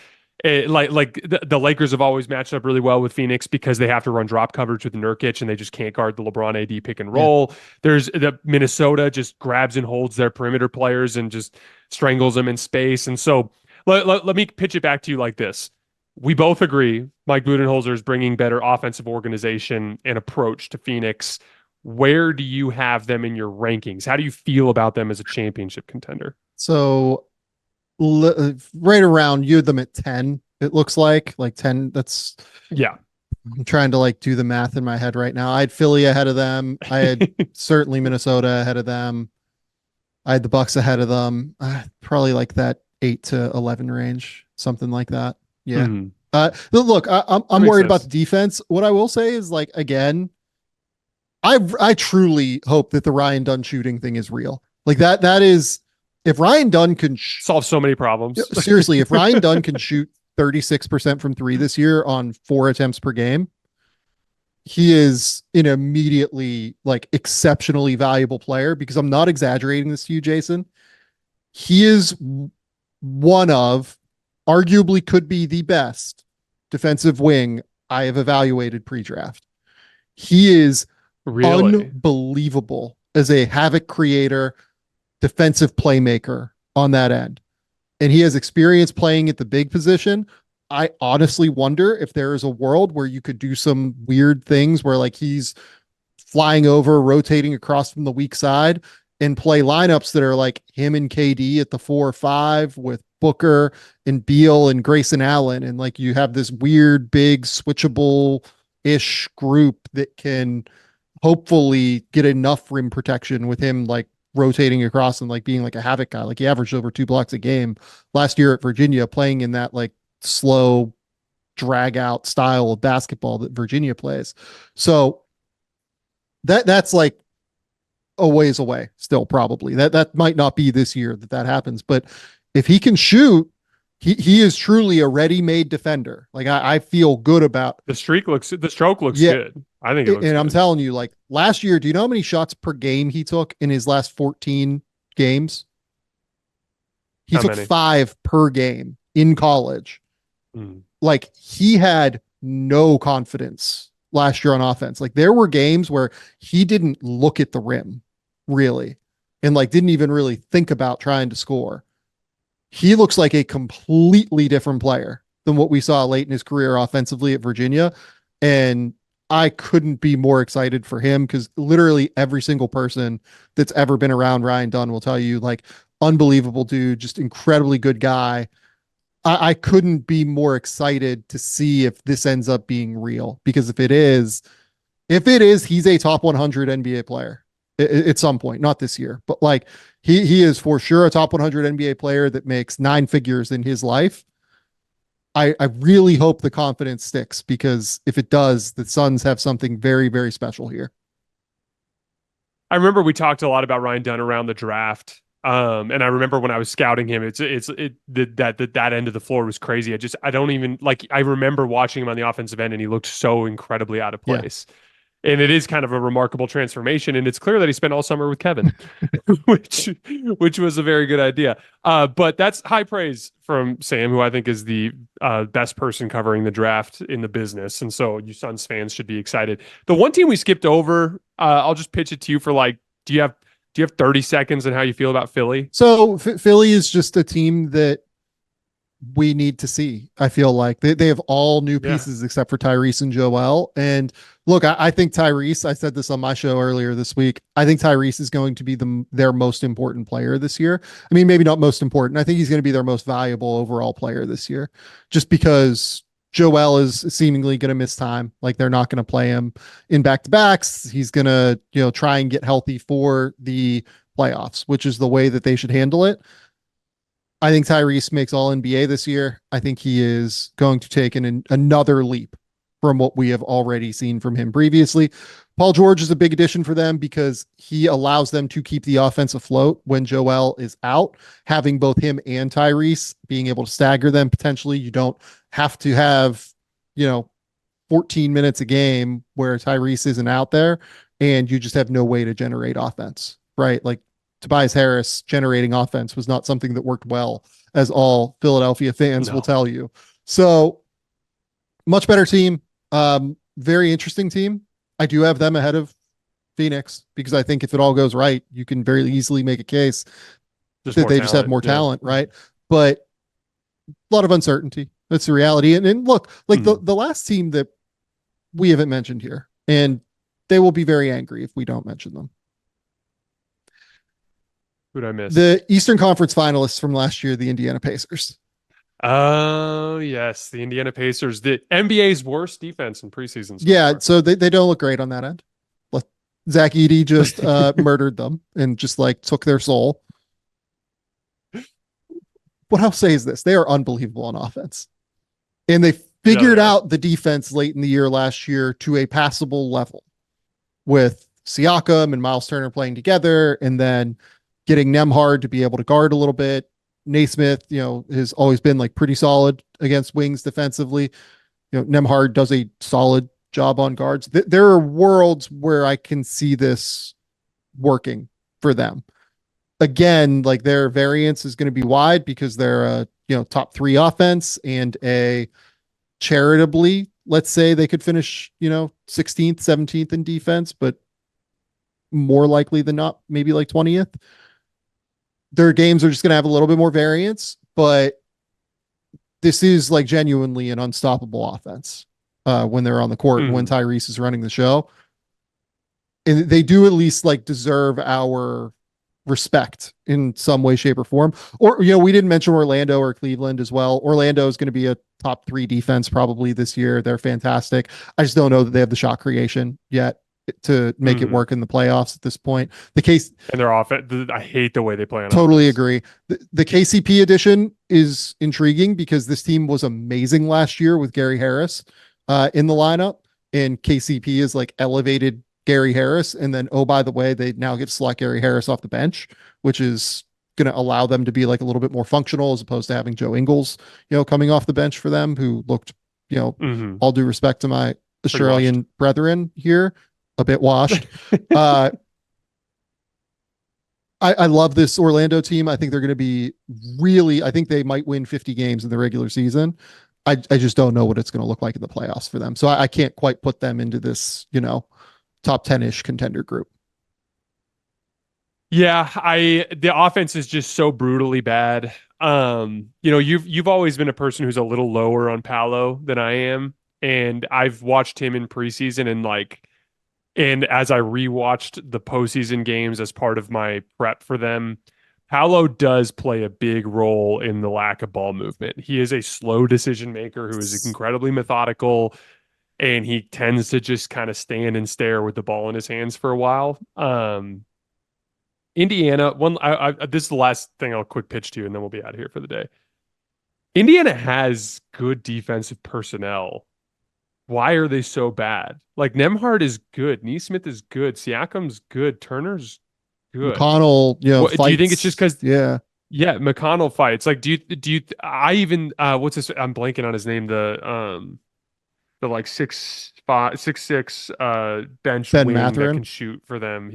The Lakers have always matched up really well with Phoenix because they have to run drop coverage with Nurkic and they just can't guard the LeBron AD pick and roll. There's the Minnesota just grabs and holds their perimeter players and just strangles them in space. And so let me pitch it back to you like this. We both agree Mike Budenholzer is bringing better offensive organization and approach to Phoenix. Where do you have them in your rankings? How do you feel about them as a championship contender? So right around, you had them at 10, it looks like 10. That's, yeah. I'm trying to like do the math in my head right now. I had Philly ahead of them. I had certainly Minnesota ahead of them. I had the Bucks ahead of them. Probably like that 8 to 11 range, something like that. Yeah. Look, I'm worried about the defense. What I will say is, like, again, I truly hope that the Ryan Dunn shooting thing is real. Like that is, if Ryan Dunn can solve so many problems. Seriously, if Ryan Dunn can shoot 36% from 3 this year on 4 attempts per game, he is an immediately like exceptionally valuable player, because I'm not exaggerating this to you, Jason. He is one of, arguably could be the best defensive wing I have evaluated pre-draft. He is unbelievable as a havoc creator, defensive playmaker on that end. And he has experience playing at the big position. I honestly wonder if there is a world where you could do some weird things where like he's flying over, rotating across from the weak side, and play lineups that are like him and KD at the 4 or 5 with Booker and Beal and Grayson Allen. And like you have this weird, big, switchable-ish group that can hopefully get enough rim protection with him like rotating across and like being like a havoc guy. Like he averaged over 2 blocks a game last year at Virginia, playing in that like slow drag out style of basketball that Virginia plays. So that's like a ways away still, probably. That might not be this year that happens, but if he can shoot, he is truly a ready-made defender. Like I feel good about the stroke looks good. I think it looks and good. I'm telling you, like last year, do you know how many shots per game he took in his last 14 games? He took 5 per game in college. Like he had no confidence last year on offense. Like there were games where he didn't look at the rim really, and like didn't even really think about trying to score. He looks like a completely different player than what we saw late in his career offensively at Virginia. And I couldn't be more excited for him, because literally every single person that's ever been around Ryan Dunn will tell you, like, unbelievable dude, just incredibly good guy. I couldn't be more excited to see if this ends up being real, because if it is, he's a top 100 NBA player at some point, not this year, but like he is for sure a top 100 NBA player that makes 9 figures in his life. I really hope the confidence sticks, because if it does, the Suns have something very, very special here. I remember we talked a lot about Ryan Dunn around the draft. And I remember when I was scouting him, that end of the floor was crazy. I don't even like, I remember watching him on the offensive end and he looked so incredibly out of place. Yeah. And it is kind of a remarkable transformation. And it's clear that he spent all summer with Kevin, which was a very good idea. But that's high praise from Sam, who I think is the best person covering the draft in the business. And so you Suns fans should be excited. The one team we skipped over, I'll just pitch it to you for like, do you have 30 seconds on how you feel about Philly? So Philly is just a team that we need to see. I feel like they have all new pieces except for Tyrese and Joel. And look, I think Tyrese, I said this on my show earlier this week, I think Tyrese is going to be their most important player this year. I mean, maybe not most important. I think he's going to be their most valuable overall player this year, just because Joel is seemingly going to miss time. Like they're not going to play him in back-to-backs. He's going to, try and get healthy for the playoffs, which is the way that they should handle it. I think Tyrese makes all NBA this year. I think he is going to take another leap from what we have already seen from him previously. Paul George is a big addition for them because he allows them to keep the offense afloat when Joel is out. Having both him and Tyrese, being able to stagger them potentially, you don't have to have, 14 minutes a game where Tyrese isn't out there and you just have no way to generate offense, right? Like Tobias Harris generating offense was not something that worked well, as all Philadelphia fans will tell you. So much better team. Very interesting team. I do have them ahead of Phoenix because I think if it all goes right, you can very easily make a case that they just have more talent, right? But a lot of uncertainty. That's the reality. And look, like the last team that we haven't mentioned here, and they will be very angry if we don't mention them. Who'd I miss? The Eastern Conference finalists from last year, the Indiana Pacers. Oh, yes. The Indiana Pacers, the NBA's worst defense in preseason. So they don't look great on that end. Zach Edey just murdered them and just like took their soul. What I'll say is this. They are unbelievable on offense. And they figured out the defense late in the year last year to a passable level with Siakam and Miles Turner playing together and then getting Nembhard to be able to guard a little bit. Naismith, has always been like pretty solid against wings defensively. Nembhard does a solid job on guards. There are worlds where I can see this working for them. Again, like their variance is going to be wide because they're a, top 3 offense and a charitably, let's say they could finish, 16th, 17th in defense, but more likely than not, maybe like 20th. Their games are just going to have a little bit more variance, but this is like genuinely an unstoppable offense when they're on the court and when Tyrese is running the show. And they do at least like deserve our respect in some way, shape, or form. Or, we didn't mention Orlando or Cleveland as well. Orlando is going to be a top 3 defense probably this year. They're fantastic. I just don't know that they have the shot creation yet to make it work in the playoffs at this point. The case and their offense, I hate the way they play on totally offense. Agree. The KCP edition is intriguing because this team was amazing last year with Gary Harris in the lineup, and KCP is like elevated Gary Harris. And then, oh, by the way, they now get to select Gary Harris off the bench, which is going to allow them to be like a little bit more functional as opposed to having Joe Ingles, coming off the bench for them, who looked, all due respect to my Australian brethren here, a bit washed. I love this Orlando team. I think they're going to be I think they might win 50 games in the regular season. I just don't know what it's going to look like in the playoffs for them. So I can't quite put them into this, top 10-ish contender group. Yeah, the offense is just so brutally bad. You've always been a person who's a little lower on Paolo than I am, and I've watched him in preseason and as I rewatched the postseason games as part of my prep for them, Paolo does play a big role in the lack of ball movement. He is a slow decision maker who is incredibly methodical, and he tends to just kind of stand and stare with the ball in his hands for a while. Indiana, this is the last thing I'll quick pitch to you, and then we'll be out of here for the day. Indiana has good defensive personnel. Why are they so bad? Like Nembhard is good, Naismith is good, Siakam's good, Turner's good. McConnell, do you think it's just because yeah, McConnell fights? Like, do you? I even what's this? I'm blanking on his name. The like 6'6" bench Ben wing Mathurin? that can shoot for them.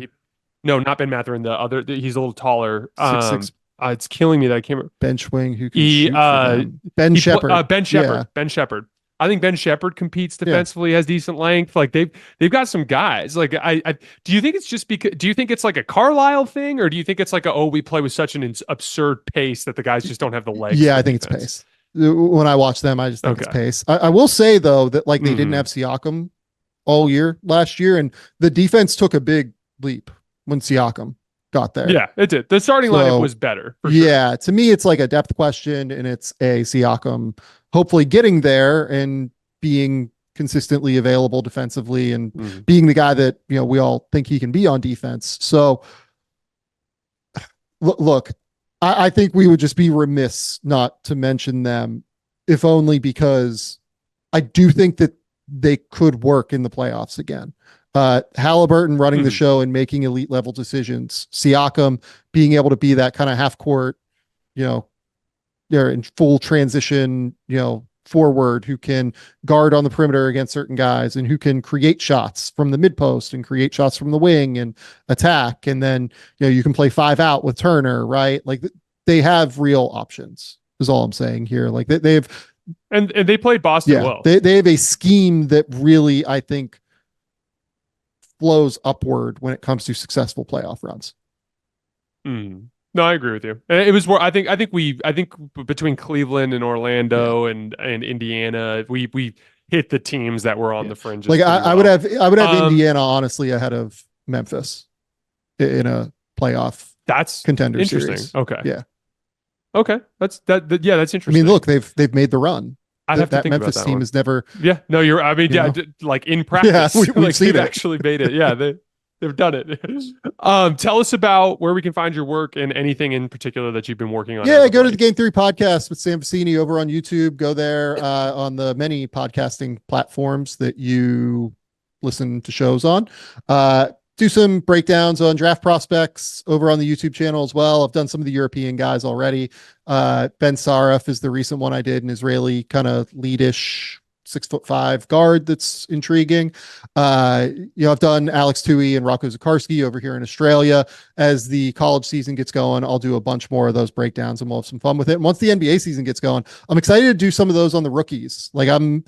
No, not Ben Mathurin. He's a little taller. 6'6" It's killing me that I can't remember. bench wing who can shoot for them. Ben Shepherd. Ben Shepherd. Ben Shepherd. I think Ben Shepherd competes defensively, has decent length. Like they've got some guys. Like I do you think it's just because? Do you think it's like a Carlisle thing, or do you think it's like we play with such an absurd pace that the guys just don't have the legs? Yeah, I think it's pace. When I watch them, I just think it's pace. I will say though that like they didn't have Siakam all year last year, and the defense took a big leap when Siakam got there. Yeah, it did. The starting lineup was better. For sure. Yeah, to me, it's like a depth question, and it's a Siakam hopefully getting there and being consistently available defensively and being the guy that we all think he can be on defense. So, look, I think we would just be remiss not to mention them, if only because I do think that they could work in the playoffs again. Halliburton running the show and making elite level decisions. Siakam being able to be that kind of half court, they're in full transition, forward who can guard on the perimeter against certain guys and who can create shots from the mid post and create shots from the wing and attack. And then, you can play 5 out with Turner, right? Like they have real options is all I'm saying here. Like they've, and they played Boston well. They have a scheme that really, I think, flows upward when it comes to successful playoff runs. No, I agree with you. It was more. I think between Cleveland and Orlando and Indiana, we hit the teams that were on the fringes. Like I would have Indiana honestly ahead of Memphis in a playoff. That's contender interesting. Series. Okay. Yeah. Okay. That's interesting. I mean, look, they've made the run. I have to think Memphis about that team one. has never. Yeah. No, you're. I mean, like in practice, we've like seen they've it. actually made it. Yeah. They've done it. Tell us about where we can find your work and anything in particular that you've been working on. Yeah, go to the Game 3 podcast with Sam Vecenie over on YouTube. Go there on the many podcasting platforms that you listen to shows on. Do some breakdowns on draft prospects over on the YouTube channel as well. I've done some of the European guys already. Ben Saraf is the recent one I did, an Israeli kind of leadish 6'5" guard that's intriguing. I've done Alex Tui and Rocco Zakarski over here in Australia. As the college season gets going, I'll do a bunch more of those breakdowns and we'll have some fun with it. And once the NBA season gets going, I'm excited to do some of those on the rookies. Like I'm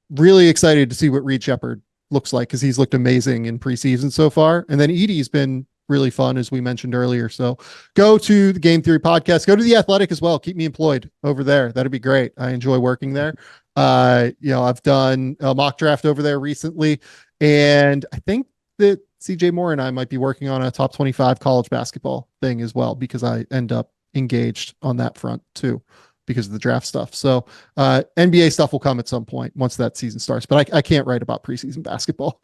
really excited to see what Reed Shepherd looks like because he's looked amazing in preseason so far. And then Edie's been really fun, as we mentioned earlier. So go to the Game Theory podcast, go to the Athletic as well. Keep me employed over there. That'd be great. I enjoy working there. I've done a mock draft over there recently, and I think that CJ Moore and I might be working on a top 25 college basketball thing as well, because I end up engaged on that front too, because of the draft stuff. So NBA stuff will come at some point once that season starts, but I can't write about preseason basketball.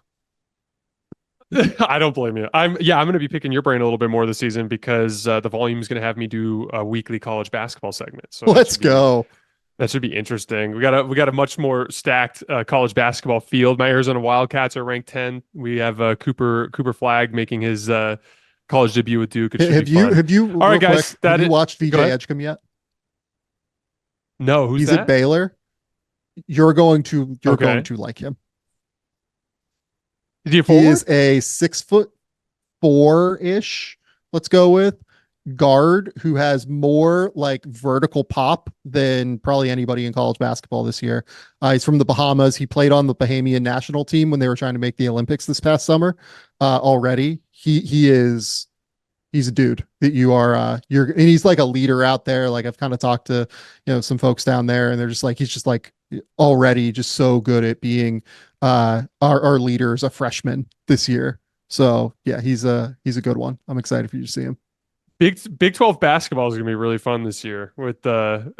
I don't blame you. I'm going to be picking your brain a little bit more this season because the volume is going to have me do a weekly college basketball segment. So let's go. That should be interesting. We got a much more stacked college basketball field. My Arizona Wildcats are ranked 10. We have Cooper Flagg making his college debut with Duke. Have you? All right, guys. Have you watched VJ Edgecombe yet? No, he's at Baylor. You're going to like him. Is he is a 6'4" let's go with, guard who has more like vertical pop than probably anybody in college basketball this year. He's from the Bahamas. He played on the Bahamian national team when they were trying to make the Olympics this past summer. Already, he's a dude that and he's like a leader out there. Like I've kind of talked to some folks down there, and they're just like, he's just like already just so good at being our leader as a freshman this year. So yeah, he's a good one. I'm excited for you to see him. Big 12 basketball is gonna be really fun this year with the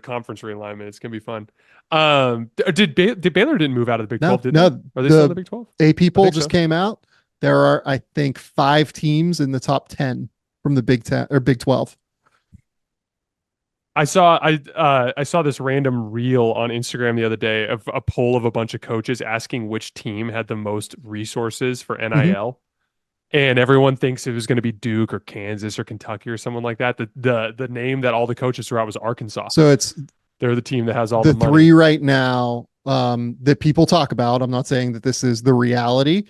conference realignment. It's gonna be fun. Did Baylor didn't move out of the Big 12? Did they? Are they still in the Big 12? AP poll just came out. There are, I think, 5 teams in the top 10 from the Big 10 or Big 12. I saw this random reel on Instagram the other day of a poll of a bunch of coaches asking which team had the most resources for NIL. Mm-hmm. And everyone thinks it was going to be Duke or Kansas or Kentucky or someone like that. The name that all the coaches threw out was Arkansas. So they're the team that has all the money. 3 right now that people talk about. I'm not saying that this is the reality.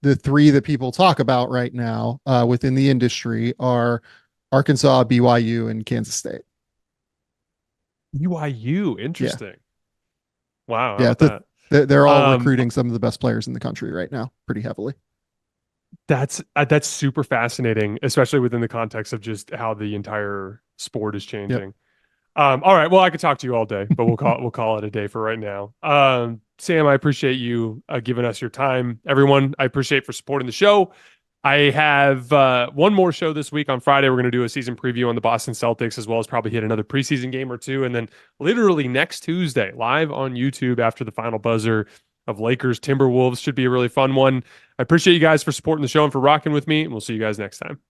The 3 that people talk about right now within the industry are Arkansas, BYU, and Kansas State. BYU, interesting. Yeah. Wow. Yeah, they're all recruiting some of the best players in the country right now, pretty heavily. That's super fascinating, especially within the context of just how the entire sport is changing. Yep. All right. Well, I could talk to you all day, but we'll call it a day for right now. Sam, I appreciate you giving us your time. Everyone, I appreciate for supporting the show. I have one more show this week on Friday. We're going to do a season preview on the Boston Celtics, as well as probably hit another preseason game or two. And then literally next Tuesday, live on YouTube after the final buzzer of Lakers Timberwolves, should be a really fun one. I appreciate you guys for supporting the show and for rocking with me. And we'll see you guys next time.